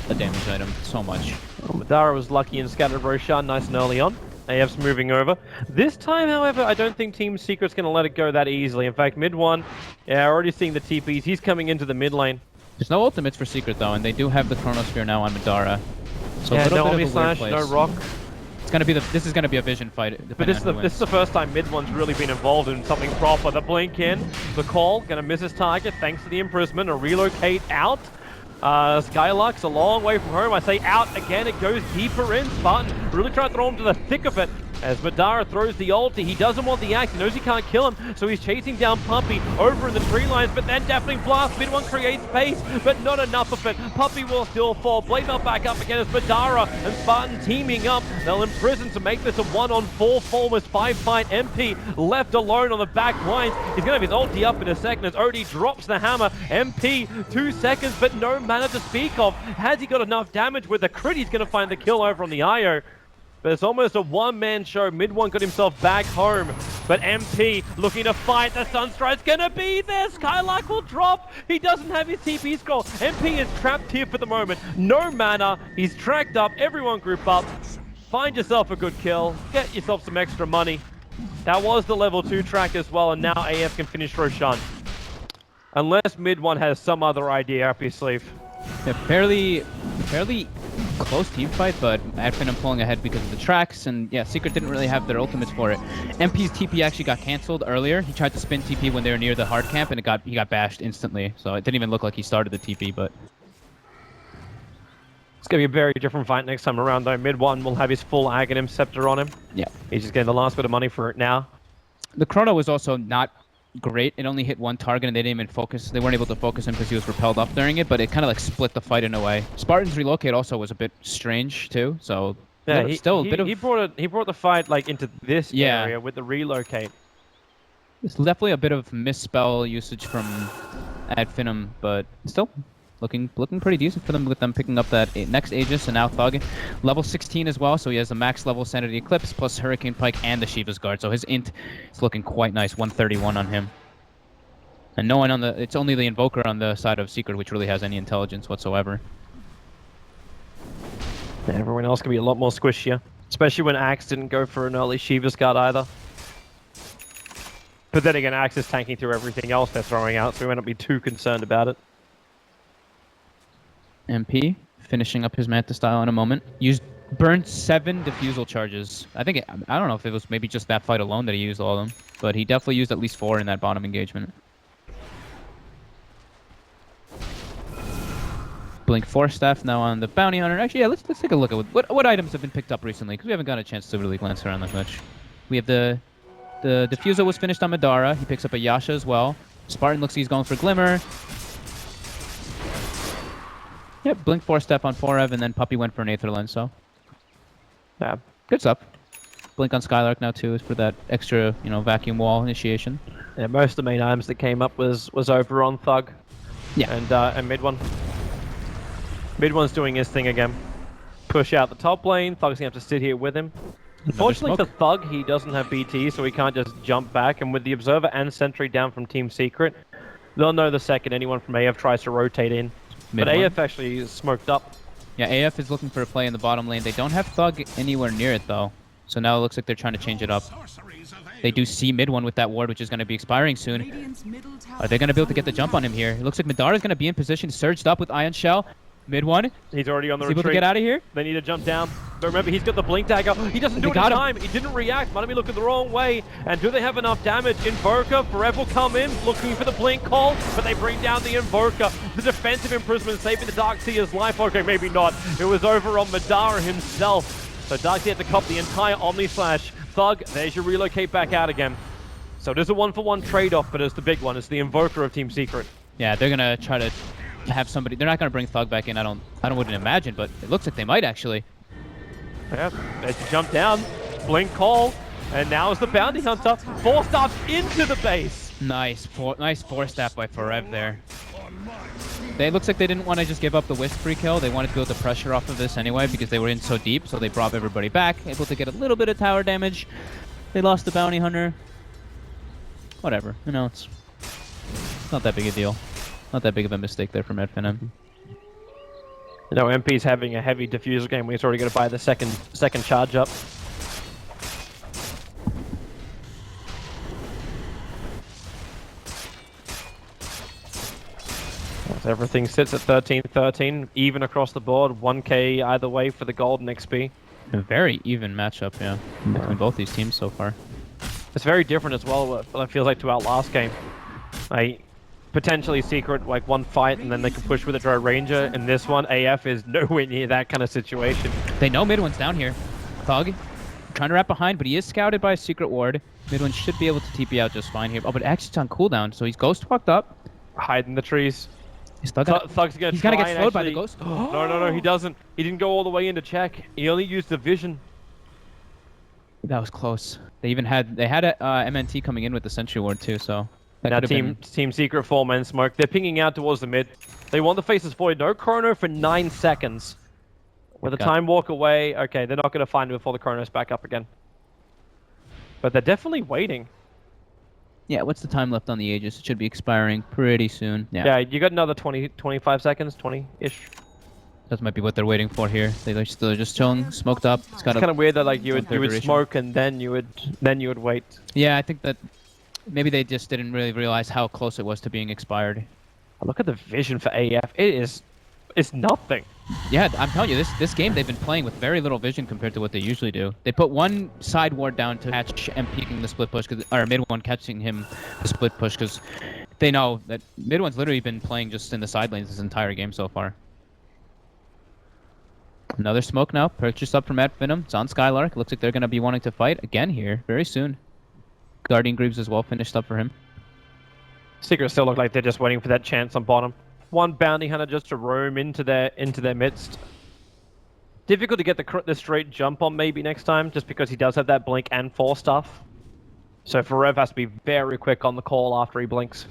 C: a damage item so much.
B: Well, Madara was lucky and scattered Roshan nice and early on. AF's moving over. This time, however, I don't think Team Secret's going to let it go that easily. In fact, mid one, yeah, already seeing the TPs. He's coming into the mid lane.
C: There's no ultimates for Secret though, and they do have the Chronosphere now on Madara. So
B: Yeah,
C: a little
B: no
C: bit of a weird
B: slash,
C: place.
B: no rock.
C: This is gonna be a vision fight.
B: But this is the first time mid one's really been involved in something proper. The blink in, the call, gonna miss his target thanks to the imprisonment. A relocate out. Skylark's a long way from home. I say out again, it goes deeper in. Spartan really trying to throw him to the thick of it. As Madara throws the ulti, he doesn't want the axe, he knows he can't kill him, so he's chasing down Puppey over in the tree lines, but then Deafening Blast, mid one creates space, but not enough of it. Puppey will still fall, Blade Belt back up again as Madara and Spartan teaming up. They'll imprison to make this a 1-on-4 almost 5-fight. MP left alone on the back lines. He's going to have his ulti up in a second as Odie drops the hammer. MP, 2 seconds, but no mana to speak of. Has he got enough damage with the crit? He's going to find the kill over on the IO. But it's almost a one-man show. Mid one got himself back home. But MP looking to fight. The Sunstride's gonna be there. Skylark will drop. He doesn't have his TP scroll. MP is trapped here for the moment. No mana. He's tracked up. Everyone group up. Find yourself a good kill. Get yourself some extra money. That was the level 2 track as well. And now AF can finish Roshan. Unless mid one has some other idea up his sleeve.
C: Yeah, fairly close team fight, but Finem pulling ahead because of the tracks, and yeah, Secret didn't really have their ultimates for it. MP's TP actually got cancelled earlier. He tried to spin TP when they were near the hard camp, and he got bashed instantly. So it didn't even look like he started the TP, but
B: it's going to be a very different fight next time around, though. Mid one will have his full Aghanim Scepter on him.
C: Yeah.
B: He's just getting the last bit of money for it now.
C: The Chrono was also not great. It only hit one target and they didn't even focus. They weren't able to focus him because he was repelled up during it, but it kind of like split the fight in a way. Spartan's relocate also was a bit strange too, so
B: yeah,
C: he
B: brought the fight like into this area with the relocate.
C: It's definitely a bit of misspell usage from Finem, but still looking pretty decent for them with them picking up that next Aegis and now Thug. Level 16 as well, so he has the max level Sanity Eclipse plus Hurricane Pike and the Shiva's Guard. So his int is looking quite nice, 131 on him. And no one on the, it's only the Invoker on the side of Secret which really has any intelligence whatsoever.
B: Yeah, everyone else can be a lot more squishier, especially when Axe didn't go for an early Shiva's Guard either. But then again, Axe is tanking through everything else they're throwing out, so we might not be too concerned about it.
C: MP finishing up his Manta style in a moment. Burned 7 defusal charges. I don't know if it was maybe just that fight alone that he used all of them, but he definitely used at least 4 in that bottom engagement. Blink Force Staff now on the Bounty Hunter. Actually, yeah, let's take a look at what items have been picked up recently, because we haven't got a chance to really glance around that much. We have the Diffusal was finished on Madara. He picks up a Yasha as well. Spartan looks like he's going for Glimmer. Yep, Blink Force Step on Forev, and then Puppey went for an Aether Lens, so yeah, good stuff. Blink on Skylark now too is for that extra, vacuum wall initiation.
B: Yeah, most of the main items that came up was over on Thug.
C: Yeah,
B: and mid one. Mid one's doing his thing again. Push out the top lane. Thug's gonna have to sit here with him. Unfortunately for Thug, he doesn't have BT, so he can't just jump back. And with the Observer and Sentry down from Team Secret, they'll know the second anyone from AF tries to rotate in. But AF actually is smoked up.
C: Yeah, AF is looking for a play in the bottom lane. They don't have Thug anywhere near it, though. So now it looks like they're trying to change it up. They do see mid one with that ward, which is going to be expiring soon. Are they going to be able to get the jump on him here? It looks like Madara is going to be in position, surged up with Ion Shell. Mid one.
B: He's already on the
C: retreat. Able to get out of here?
B: They need to jump down. But remember, he's got the blink dagger. He doesn't do it in time. He didn't react. Might be looking the wrong way. And do they have enough damage? Invoker, Forever will come in, looking for the blink call, but they bring down the Invoker. The defensive imprisonment saving the Darkseer's life. Okay, maybe not. It was over on Madara himself. So Darkseer had to cop the entire Omni Slash. Thug, there's your relocate back out again. So it is a 1-for-1 trade-off, but it's the big one. It's the Invoker of Team Secret.
C: Yeah, they're gonna try to have somebody. They're not gonna bring Thug back in. I wouldn't imagine, but it looks like they might actually.
B: Yeah, they jump down, blink call, and now is the Bounty Hunter. 4 stops into the base.
C: Nice 4-staff by Forev there. It looks like they didn't want to just give up the Wisp free kill. They wanted to build the pressure off of this anyway because they were in so deep, so they brought everybody back, able to get a little bit of tower damage. They lost the Bounty Hunter. Whatever, it's not that big a deal. Not that big of a mistake there from Finem.
B: MP's having a heavy diffuser game. He's already going to buy the second charge up. So everything sits at 13-13, even across the board. 1k either way for the golden XP.
C: A very even matchup, yeah, between both these teams so far.
B: It's very different as well, what it feels like to our last game. Potentially Secret, like one fight, and then they can push with a Drow Ranger. In this one, AF is nowhere near that kind of situation.
C: They know mid one's down here. Thug trying to wrap behind, but he is scouted by a secret ward. Mid one should be able to TP out just fine here. Oh, but Axe is on cooldown, so he's ghost walked up.
B: Hide in the trees.
C: He's still gonna,
B: Thug's gonna
C: he's
B: try
C: gonna get
B: and
C: slowed by the
B: actually-
C: ghost.
B: No, he doesn't. He didn't go all the way into check. He only used the vision.
C: That was close. They had a MNT coming in with the sentry ward too, so that
B: Now
C: could have
B: team secret 4-man smoke. They're pinging out towards the mid. They want the faces void. No chrono for 9 seconds. With a
C: Got-
B: time walk away, okay, they're not going to find him before the chrono's back up again. But they're definitely waiting.
C: Yeah, what's the time left on the Aegis? It should be expiring pretty soon.
B: Yeah, you got another 20, 25 seconds, 20-ish.
C: That might be what they're waiting for here. They're still just chilling, smoked up. It's
B: It's kind of weird that like you would
C: duration.
B: smoke and then you would wait.
C: Yeah, I think that maybe they just didn't really realize how close it was to being expired.
B: Look at the vision for AF. It's nothing.
C: Yeah, I'm telling you, this game they've been playing with very little vision compared to what they usually do. They put one side ward down to catch and peeking the split push, or mid one catching him the split push, because they know that mid one's literally been playing just in the side lanes this entire game so far. Another smoke now, purchased up from Finem. It's on Skylark. Looks like they're going to be wanting to fight again here very soon. Guardian Greaves as well, finished up for him.
B: Secret still look like they're just waiting for that chance on bottom. One bounty hunter just to roam into their midst. Difficult to get the straight jump on maybe next time, just because he does have that blink and 4 stuff. So Forev has to be very quick on the call after he blinks.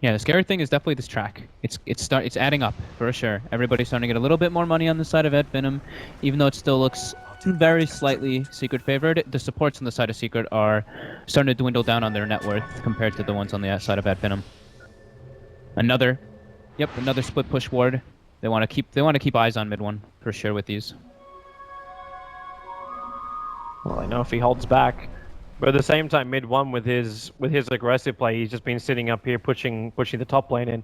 C: Yeah, the scary thing is definitely this track. It's adding up for sure. Everybody's starting to get a little bit more money on the side of Finem, even though it still looks very slightly Secret favored. The supports on the side of Secret are starting to dwindle down on their net worth compared to the ones on the side of Finem. Another split push ward. They want to keep eyes on mid one for sure with these.
B: Well, I know if he holds back. But at the same time, mid one with his aggressive play, he's just been sitting up here pushing the top lane in.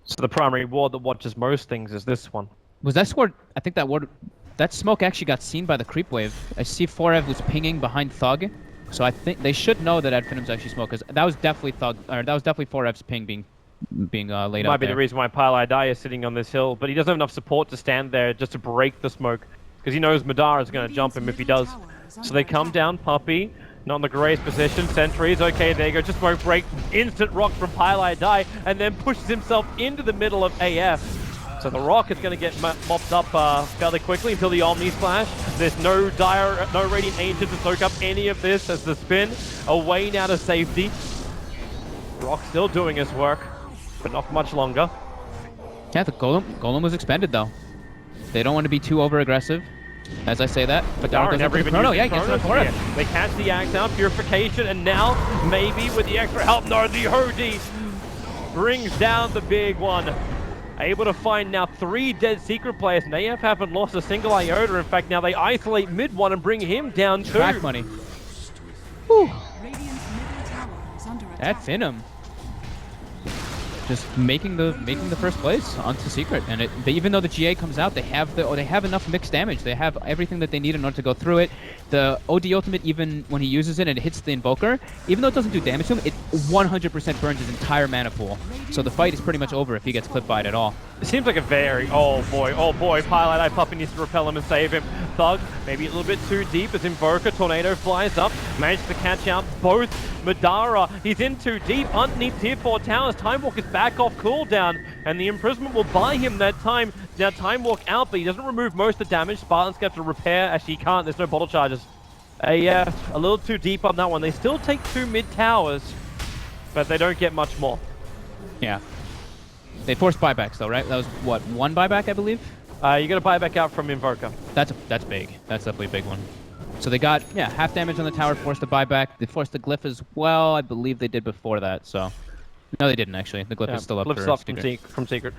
B: So the primary ward that watches most things is this one.
C: Was that ward? I think that smoke actually got seen by the creep wave. I see Forev was pinging behind Thug, so I think they should know that Finim's actually smoke, because that was definitely Forev's ping being laid out there.
B: Might be the reason why Pile Die is sitting on this hill, but he doesn't have enough support to stand there just to break the smoke, because he knows Madara is going to jump him if he does. So they come down, Puppy. Not in the greatest position. Sentries, okay, there you go. Just smoke break. Instant rock from Pile Die, and then pushes himself into the middle of AF. So the rock is going to get mopped up fairly quickly until the Omni Splash. There's no Radiant Ancient to soak up any of this as the spin away now to safety. Rock still doing his work, but not for much longer.
C: Yeah, the golem was expended though. They don't want to be too over aggressive. As I say that, but Dark
B: never even
C: chrono.
B: used
C: Yeah,
B: the
C: gets
B: chronos
C: it for
B: here. They catch the axe out, purification, and now maybe with the extra help, no, the Hodi brings down the big one. Able to find now 3 dead secret players, and AF haven't lost a single iota. In fact, now they isolate mid one and bring him down too.
C: Track money.
F: Radiant's middle tower is under attack.
C: At Finem. Just making the first place onto Secret, and even though the GA comes out, they have enough mixed damage. They have everything that they need in order to go through it. The OD ultimate, even when he uses it and it hits the Invoker, even though it doesn't do damage to him, it 100% burns his entire mana pool. So the fight is pretty much over if he gets clipped by it at all.
B: It seems like a very, oh boy, Pilot Eye Puppy needs to repel him and save him. Thug, maybe a little bit too deep as Invoker, Tornado flies up, manages to catch out both. Madara, he's in too deep underneath tier 4 towers. Time Walk is back off cooldown, and the imprisonment will buy him that time. Now Time Walk out, but he doesn't remove most of the damage. Spartan's got to repair, actually he can't, there's no bottle charges. A little too deep on that one. They still take 2 mid towers, but they don't get much more.
C: Yeah. They forced buybacks though, right? That was what, 1 buyback, I believe?
B: You gotta buy back out from Invoker.
C: That's big. That's definitely a big one. So they got, half damage on the tower, forced the buyback. They forced the glyph as well. I believe they did before that, so. No, they didn't actually. The glyph is still up
B: Glyph's up from Secret.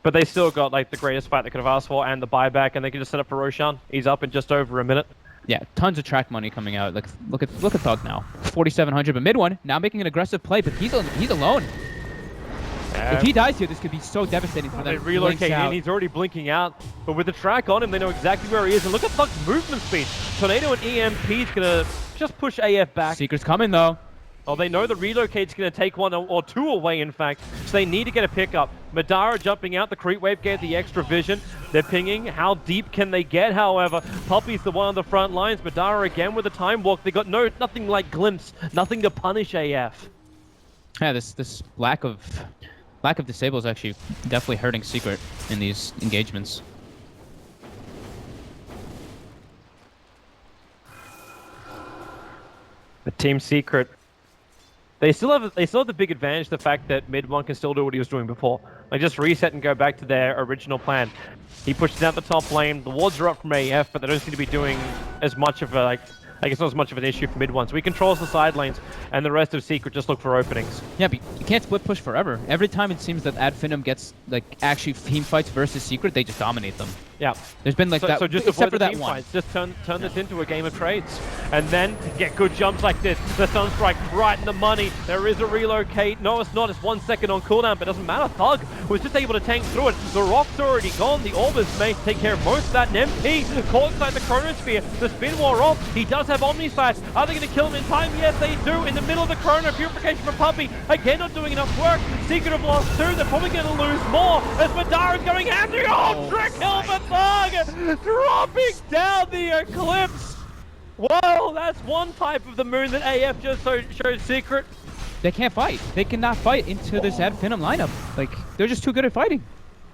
B: But they still got like the greatest fight they could have asked for and the buyback, and they can just set up for Roshan. He's up in just over a minute.
C: Yeah, tons of track money coming out. Like, look at Thug now, 4,700. But mid one now making an aggressive play, but he's alone. If he dies here, this could be so devastating for them.
B: They relocate in, he's already blinking out. But with the track on him, they know exactly where he is. And look at Thug's movement speed. Tornado and EMP is gonna just push AF back.
C: Secret's coming though.
B: Oh, they know the relocate's going to take one or two away, in fact, so they need to get a pickup. Madara jumping out, the creep wave gave the extra vision. They're pinging. How deep can they get, however? Puppy's the one on the front lines. Madara again with a time walk. They got nothing like glimpse, nothing to punish AF.
C: Yeah, this lack of disable is actually definitely hurting Secret in these engagements.
B: But Team Secret, they still have the big advantage, the fact that mid one can still do what he was doing before. Like just reset and go back to their original plan. He pushes out the top lane. The wards are up from AF, but they don't seem to be doing as much of a I guess not as much of an issue for mid one. So he controls the side lanes, and the rest of Secret just look for openings.
C: Yeah, but you can't split push forever. Every time it seems that Finem gets like actually team fights versus Secret, they just dominate them.
B: Yeah.
C: There's been like that,
B: So just
C: except
B: avoid
C: for
B: the
C: that
B: team
C: one.
B: fights. Just turn this into a game of trades. And then get good jumps like this. The Sunstrike right in the money. There is a relocate. No, it's not. It's 1 second on cooldown, but it doesn't matter. Thug was just able to tank through it. The rock's already gone. The orb is made to take care of most of that. And MP caught inside the Chronosphere. The spin war off. He does have Omni Slash. Are they going to kill him in time? Yes, they do. In the middle of the Chrono. Purification from Puppy. Again, not doing enough work. Secret have lost 2. They're probably going to lose more as Madara's going after. Oh, trick kill for Thug! Dropping down the Eclipse! Well, that's one type of the moon that AF just showed Secret.
C: They can't fight. They cannot fight into this Finem lineup. Like, they're just too good at fighting.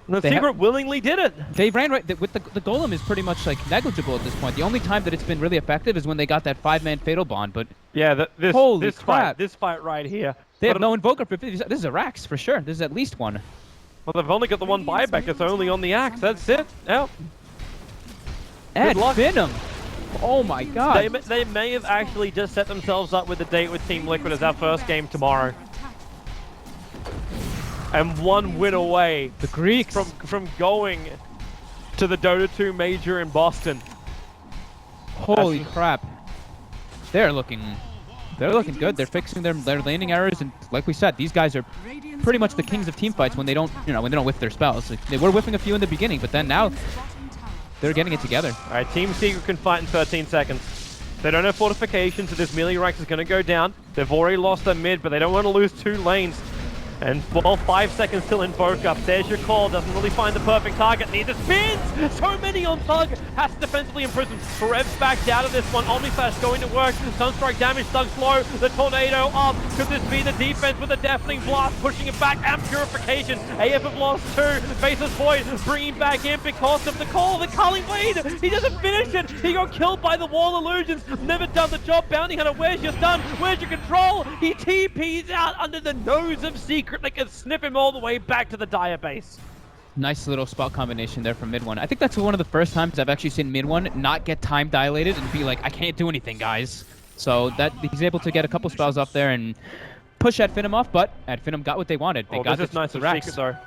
B: The Secret willingly did it.
C: They ran right with the golem is pretty much like negligible at this point. The only time that it's been really effective is when they got that 5-man fatal bond. But
B: yeah,
C: holy
B: this
C: crap.
B: fight right here.
C: They have no invoker for 50. This is a Rax for sure. This is at least one.
B: Well, they've only got the one buyback. It's only on the axe. That's it. Yeah.
C: And Finem. Oh my god.
B: They may have actually just set themselves up with a date with Team Liquid as our first game tomorrow. And one win away.
C: The Greeks.
B: From going to the Dota 2 major in Boston.
C: Holy crap. They're looking good. They're fixing their laning errors, and like we said, these guys are pretty much the kings of team fights when they don't whiff their spells. Like, they were whiffing a few in the beginning, but then now they're getting it together.
B: All right, Team Secret can fight in 13 seconds. They don't have fortification, so this melee Rax is going to go down. They've already lost their mid, but they don't want to lose 2 lanes. And well, 5 seconds till invoke up. There's your call. Doesn't really find the perfect target. Needs the spins. So many on Thug. Has to defensively imprison. Revs backed out of this one. Omni Slash going to work. Sunstrike damage. Thug's low. The tornado up. Could this be the defense with a deafening blast pushing it back? And purification. AF have lost 2. Faceless Void bringing back in because of the call. The Culling Blade. He doesn't finish it. He got killed by the Wall Illusions. Never done the job. Bounty Hunter, where's your stun? Where's your control? He TP's out under the nose of Secret. They can snip him all the way back to the Dire base.
C: Nice little spot combination there from mid one. I think that's one of the first times I've actually seen mid one not get time dilated and be like, I can't do anything, guys. So that he's able to get a couple spells off there and push Finem off, but Finem got what they wanted. They got
B: this is nice of
C: Rax.
B: Secret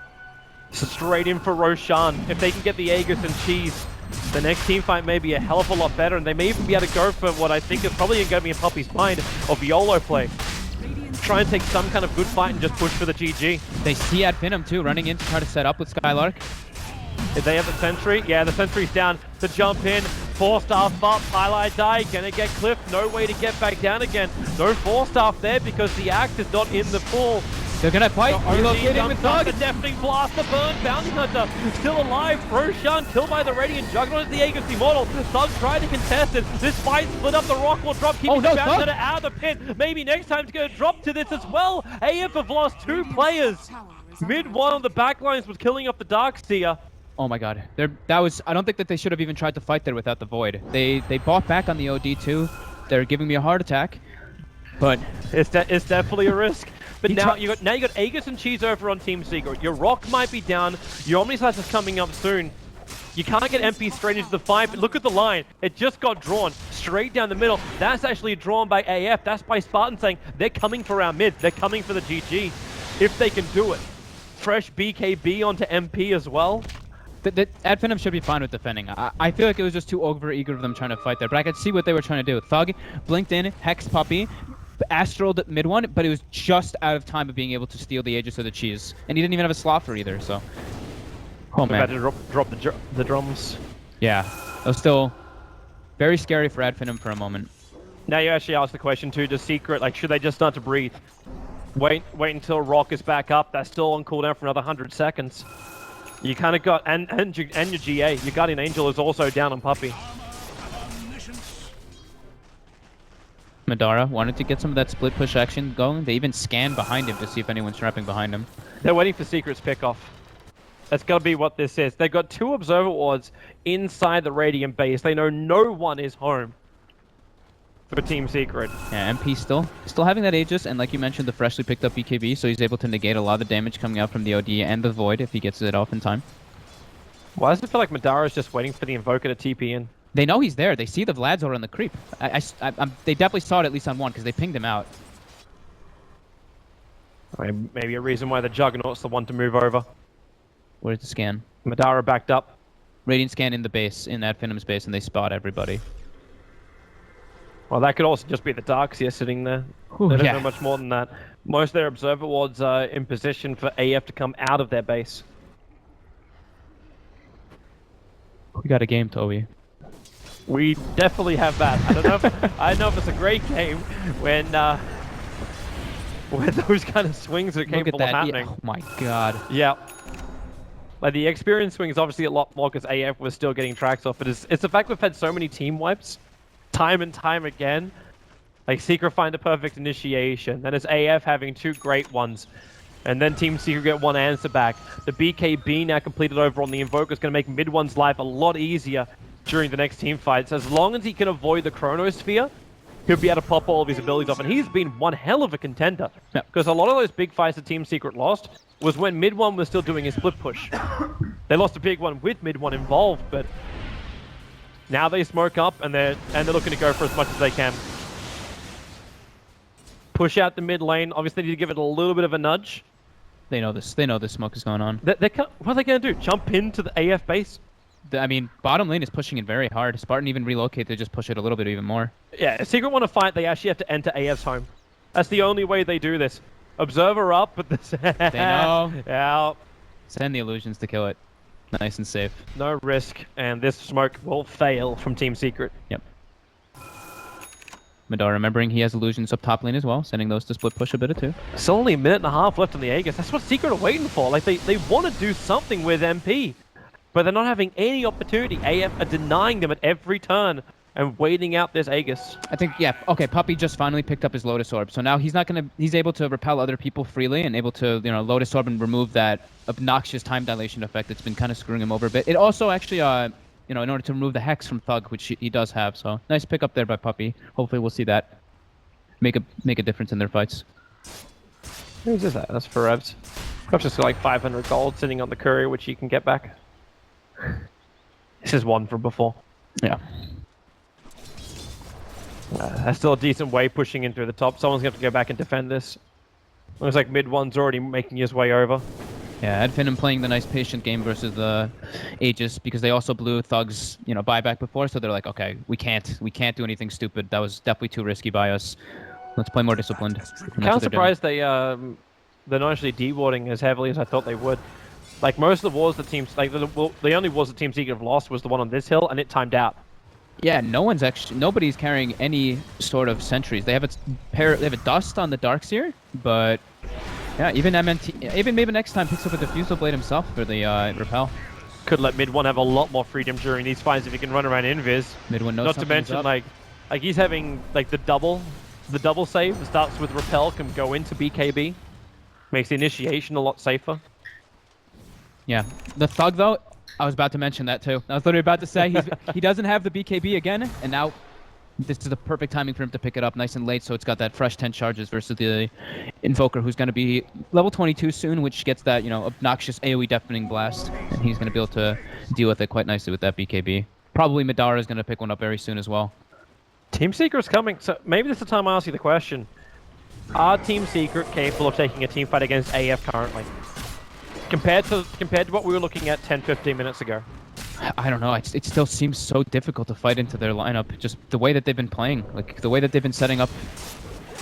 B: though. Straight in for Roshan. If they can get the Aegis and Cheese, the next team fight may be a hell of a lot better, and they may even be able to go for what I think is probably going to be in Puppy's mind of YOLO play. Try and take some kind of good fight and just push for the GG.
C: They see Finem too, running in to try to set up with Skylark.
B: Did they have the sentry? Yeah, the sentry's down to jump in. 4-staff up, highlight die, gonna get clipped. No way to get back down again. No 4-staff there because the axe is not in the full.
C: They're gonna fight. Relocating with Thug.
B: The deafening blast, the burn, Bounty Hunter still alive. Roshan killed by the Radiant Juggernaut is the Aegis Immortal. Thug tried to contest it. This fight split up. The rock will drop, keeping the Bounty Hunter out of the pit. Maybe next time it's gonna drop to this as well. AF have lost 2 players. Mid one on the backlines was killing off the Darkseer.
C: Oh my god. I don't think that they should have even tried to fight there without the Void. They bought back on the OD too. They're giving me a heart attack. But
B: it's definitely a risk. But now you got Aegis and Cheese over on Team Secret. Your rock might be down. Your Omni Slash is coming up soon. You can't get MP straight into the fight, but look at the line. It just got drawn straight down the middle. That's actually drawn by AF. That's by Spartan saying they're coming for our mid. They're coming for the GG. If they can do it. Fresh BKB onto MP as well.
C: Finem should be fine with defending. I feel like it was just too over-eager of them trying to fight there, but I could see what they were trying to do. Thug blinked in, Hex Puppy, Astraled mid one, but it was just out of time of being able to steal the Aegis or the Cheese. And he didn't even have a slot for either, so... Oh man.
B: About to drop the drums.
C: Yeah, it was still very scary for Finem for a moment.
B: Now you actually ask the question too, does Secret, like, should they just start to breathe? Wait until Rock is back up. That's still on cooldown for another 100 seconds. You kind of got, and your GA, your Guardian Angel is also down on Puppey.
C: Madara wanted to get some of that split push action going. They even scanned behind him to see if anyone's trapping behind him.
B: They're waiting for Secret's pickoff. That's got to be what this is. They've got 2 Observer Wards inside the Radiant base. They know no one is home for Team Secret.
C: Yeah, MP still having that Aegis, and like you mentioned, the freshly picked up BKB, so he's able to negate a lot of the damage coming out from the OD and the Void if he gets it off in time.
B: Why does it feel like Madara is just waiting for the Invoker to TP in?
C: They know he's there. They see the Vlad's over on the creep. They definitely saw it at least on one because they pinged him out.
B: I mean, maybe a reason why the Juggernaut's the one to move over.
C: Where's the scan?
B: Madara backed up.
C: Radiant scan in the base, in that Finem space, and they spot everybody.
B: Well, that could also just be the Darkseer sitting there.
C: Ooh,
B: They don't
C: yeah.
B: know much more than that. Most of their Observer Wards are in position for AF to come out of their base.
C: We got a game, Toby.
B: We definitely have that. I don't know if it's a great game when those kind of swings are
C: Look
B: capable
C: at
B: of
C: that.
B: happening.
C: Oh my god.
B: Yeah. Like the experience swing is obviously a lot more because AF was still getting tracks off, but it's the fact we've had so many team wipes, time and time again. Like Secret find a perfect initiation, then it's AF having 2 great ones, and then Team Secret get 1 answer back. The BKB now completed over on the Invoker is going to make mid one's life a lot easier during the next team fights. As long as he can avoid the Chronosphere, he'll be able to pop all of his abilities off, and he's been one hell of a contender.
C: Yeah.
B: Because a lot of those big fights that Team Secret lost was when mid one was still doing his split push. They lost a big one with mid one involved, but now they smoke up and they're looking to go for as much as they can. Push out the mid lane. Obviously, need to give it a little bit of a nudge.
C: They know this. They know this smoke is going on.
B: What are they going to do? Jump into the AF base?
C: I mean, bottom lane is pushing it very hard. Spartan even relocate to just push it a little bit even more.
B: Yeah, if Secret want to fight, they actually have to enter AF's home. That's the only way they do this. Observer up, but this...
C: They know.
B: Yeah,
C: Send the illusions to kill it. Nice and safe.
B: no risk, and this smoke will fail from Team Secret.
C: Yep. Madara remembering he has illusions up top lane as well, sending those to split push a bit of too.
B: Still only a minute and a half left on the Aegis. That's what Secret are waiting for. Like, they want to do something with MP, but they're not having any opportunity. AF are denying them at every turn and waiting out this Aegis.
C: I think, yeah, okay, Puppey just finally picked up his Lotus Orb, so now he's able to repel other people freely and able to, Lotus Orb and remove that obnoxious time dilation effect that's been kind of screwing him over a bit. It also actually, in order to remove the Hex from Thug, which he does have, so nice pick up there by Puppey. Hopefully we'll see that make a difference in their fights.
B: Who's that? That's for Revs. Revs just got like 500 gold sitting on the courier, which he can get back. This is one from before.
C: Yeah.
B: That's still a decent way pushing in through the top. Someone's going to have to go back and defend this. Looks like mid one's already making his way over.
C: Yeah, Finem playing the nice patient game versus the Aegis because they also blew Thug's, buyback before, so they're like, okay, we can't do anything stupid. That was definitely too risky by us. Let's play more disciplined. And that's
B: Kind
C: what
B: of
C: they're doing.
B: surprised they're not actually dewarding as heavily as I thought they would. Like most of the wars that teams, like the only wars that Team Secret have lost was the one on this hill, and it timed out.
C: Yeah, nobody's carrying any sort of sentries. They have a dust on the Darkseer, but yeah, even MNT, even maybe next time picks up a Diffusal Blade himself for the repel.
B: Could let mid one have a lot more freedom during these fights if he can run around invis.
C: Mid one knows
B: Not to
C: something's
B: mention
C: up.
B: like he's having like the double save that starts with repel can go into BKB, makes the initiation a lot safer.
C: Yeah, the Thug though, I was about to mention that too. I was literally about to say he doesn't have the BKB again, and now this is the perfect timing for him to pick it up nice and late, so it's got that fresh 10 charges versus the Invoker, who's going to be level 22 soon, which gets that, obnoxious AoE deafening blast, and he's going to be able to deal with it quite nicely with that BKB. Probably Madara is going to pick one up very soon as well.
B: Team Secret's coming, so maybe this is the time I ask you the question. Are Team Secret capable of taking a team fight against AF currently? Compared to what we were looking at 10-15 minutes ago.
C: I don't know. It still seems so difficult to fight into their lineup. Just the way that they've been playing, like the way that they've been setting up.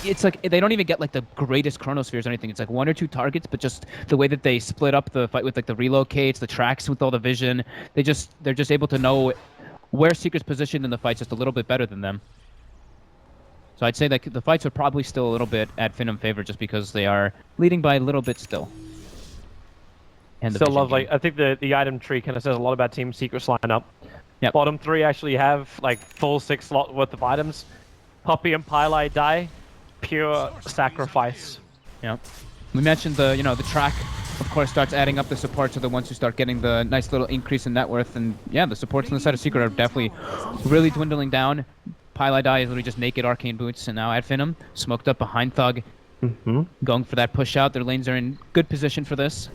C: It's like they don't even get like the greatest chronospheres or anything. It's like 1 or 2 targets, but just the way that they split up the fight with like the relocates, the tracks with all the vision. They're just able to know where Secret's positioned in the fight just a little bit better than them. So I'd say that the fights are probably still a little bit at Finem favor just because they are leading by a little bit still. And the
B: Still
C: vision
B: love, like,
C: game.
B: I think the item tree kind of says a lot about Team Secret's lineup.
C: Yep.
B: Bottom 3 actually have like full 6 slot worth of items. Poppy and Pylai die. Pure sacrifice.
C: Yeah. We mentioned the, the track, of course, starts adding up the supports are the ones who start getting the nice little increase in net worth. And yeah, the supports on the side of Secret are definitely really dwindling down. Pylai Die is literally just naked arcane boots, and now at Finem, smoked up behind Thug, going for that push out. Their lanes are in good position for this,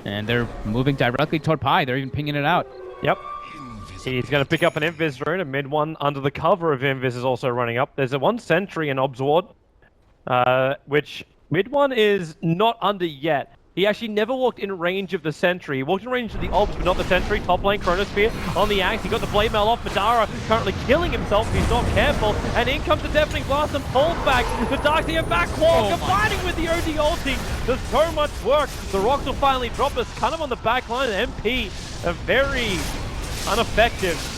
C: and they're moving directly toward Pi. They're even pinging it out.
B: Yep. He's going to pick up an Invis rune, and mid one under the cover of Invis is also running up. There's a 1 sentry in Ob's Ward, which mid one is not under yet. He actually never walked in range of the sentry. He walked in range of the Obs, but not the sentry. Top lane, Chronosphere on the axe. He got the blade mail off. Madara currently killing himself if he's not careful. And in comes the Deafening Blast and pulls back. The Darkseer back wall combining with the OD ulti. There's so much work. The rocks will finally drop us kind of on the back line. MP, a very ineffective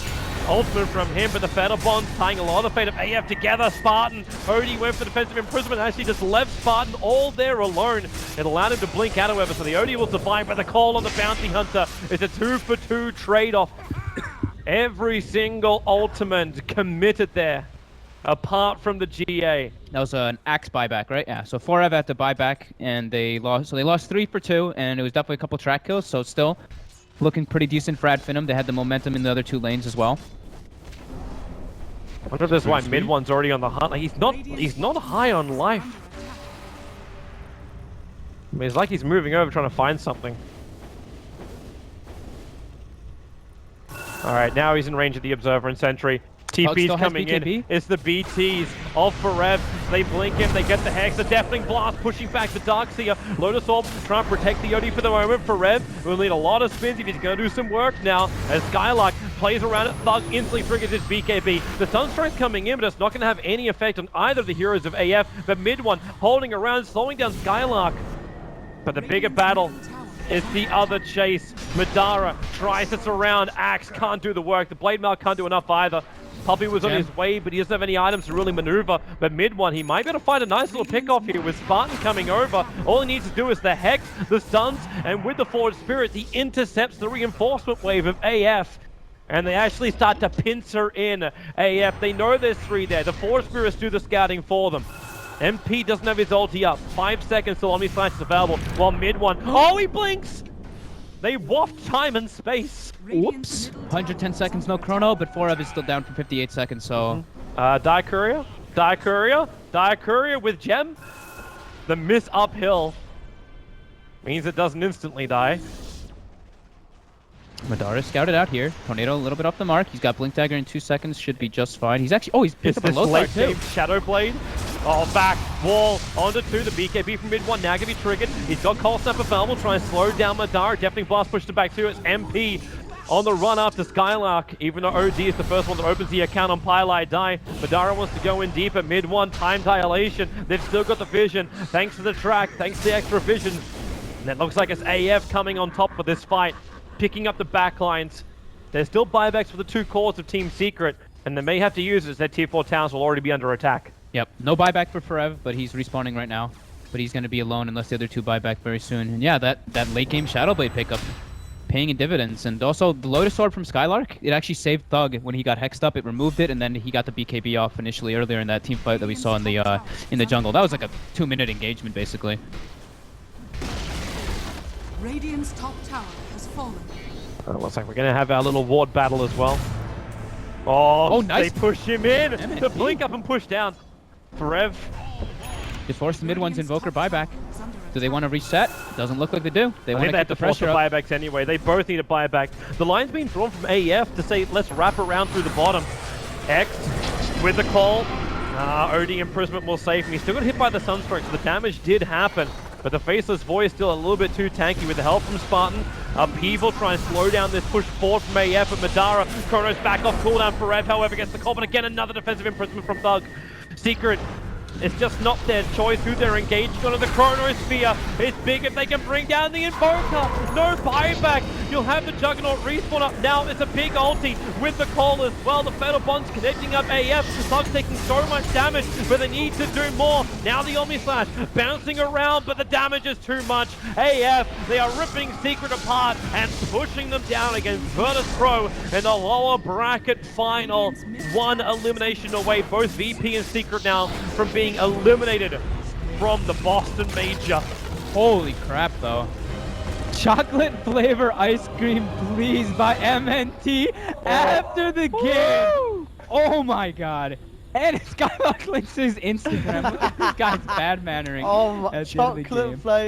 B: ultimate from him, but the Fetter Bonds tying a lot of the fate of AF together. Spartan, Odie went for defensive imprisonment, actually just left Spartan all there alone. It allowed him to blink out, however, so the Odie will survive, but the call on the Bounty Hunter is a 2-for-2 trade-off. Every single ultimate committed there, apart from the GA.
C: That was an axe buyback, right? Yeah, so 4Ev had to buy back, and they lost. So they lost 3 for 2, and it was definitely a couple track kills, so still looking pretty decent for Finem. They had the momentum in the other 2 lanes as well.
B: I wonder if that's why mid one's already on the hunt. Like, he's not high on life. I mean, it's like he's moving over trying to find something. Alright, now he's in range of the Observer and Sentry. TP's coming in. It's the BTs of Forev. They blink him, they get the Hex, the Deafening Blast pushing back the Darkseer. Lotus Orb trying to protect the OD for the moment. Forev will need a lot of spins if he's going to do some work now. As Skylark plays around it, Thug instantly triggers his BKB. The Sunstrike's coming in, but it's not going to have any effect on either of the heroes of AF. But mid one holding around, slowing down Skylark. But the bigger battle is the other chase. Madara tries it around. Axe can't do the work. The Blade Mail can't do enough either. Puppy was on his way, but he doesn't have any items to really maneuver. But mid one, he might be able to find a nice little pick off here with Spartan coming over. All he needs to do is the Hex, the stuns, and with the Forward Spirit, he intercepts the reinforcement wave of AF. And they actually start to pincer in AF. They know there's 3 there. The Forward Spirits do the scouting for them. MP doesn't have his ulti up. 5 seconds till Omni Slice is available. While mid one, oh, he blinks! They waft time and space.
C: Whoops. 110 seconds, no chrono, but 4Ev is still down for 58 seconds, so...
B: Die Courier with Gem. The miss uphill means it doesn't instantly die.
C: Madara scouted out here. Tornado a little bit off the mark. He's got Blink Dagger in 2 seconds, should be just fine. He's actually... Oh, he's picked up a low
B: late
C: start,
B: game
C: too.
B: Shadow Blade. Oh, back wall onto 2. The BKB from mid 1 now gonna be triggered. He's got Cold Snap available, trying to slow down Madara. Deafening Blast pushed it back 2. It's MP on the run after Skylark. Even though OD is the first one that opens the account on Pylai Die. Madara wants to go in deep at mid 1. Time dilation. They've still got the vision. Thanks to the track. Thanks to the extra vision. And it looks like it's AF coming on top for this fight. Picking up the backlines. There's still buybacks for the 2 cores of Team Secret. And they may have to use it as their tier 4 towns will already be under attack.
C: Yep, no buyback for Forev, but he's respawning right now. But he's going to be alone unless the other 2 buy back very soon. And yeah, that late game Shadowblade pickup paying in dividends. And also the Lotus Orb from Skylark, it actually saved Thug when he got hexed up. It removed it, and then he got the BKB off initially earlier in that team fight that we saw in the jungle. That was like a 2-minute engagement, basically.
F: Radiant's top tower has fallen.
B: Looks like we're going to have our little ward battle as well. Oh, nice. They push him in to blink up and push down. Forev.
C: They force the mid one's Invoker buyback. Do they want to reset? Doesn't look like they do. They want to keep the pressure up.
B: Buybacks anyway. They both need a buyback. The line's being drawn from AF to say, let's wrap around through the bottom. X with the call. OD imprisonment will save him. He still got hit by the Sunstrike, so the damage did happen. But the Faceless Void is still a little bit too tanky with the help from Spartan. Upheaval trying to slow down this push forward from AF, but Madara. Chrono's back off cooldown for Rev, however, gets the call, but again, another defensive imprisonment from Thug. Secret It's just not their choice who they're engaging on. The Chronosphere is big if they can bring down the Invoker. No buyback. You'll have the Juggernaut respawn up now. It's a big ulti with the call as well. The Fatal Bond's connecting up AF. The Slug's taking so much damage, but they need to do more. Now the Omni Slash bouncing around, but the damage is too much. AF, they are ripping Secret apart and pushing them down against Virtus Pro in the lower bracket final. One elimination away, both VP and Secret now from being eliminated from the Boston Major.
C: Holy crap, though. Chocolate flavor ice cream, please, by MNT after the game. Oh my god. And Skylock links his Instagram. Look at this guy's bad mannering.
E: Oh,
C: at the end of the
E: chocolate
C: game.
E: flavor.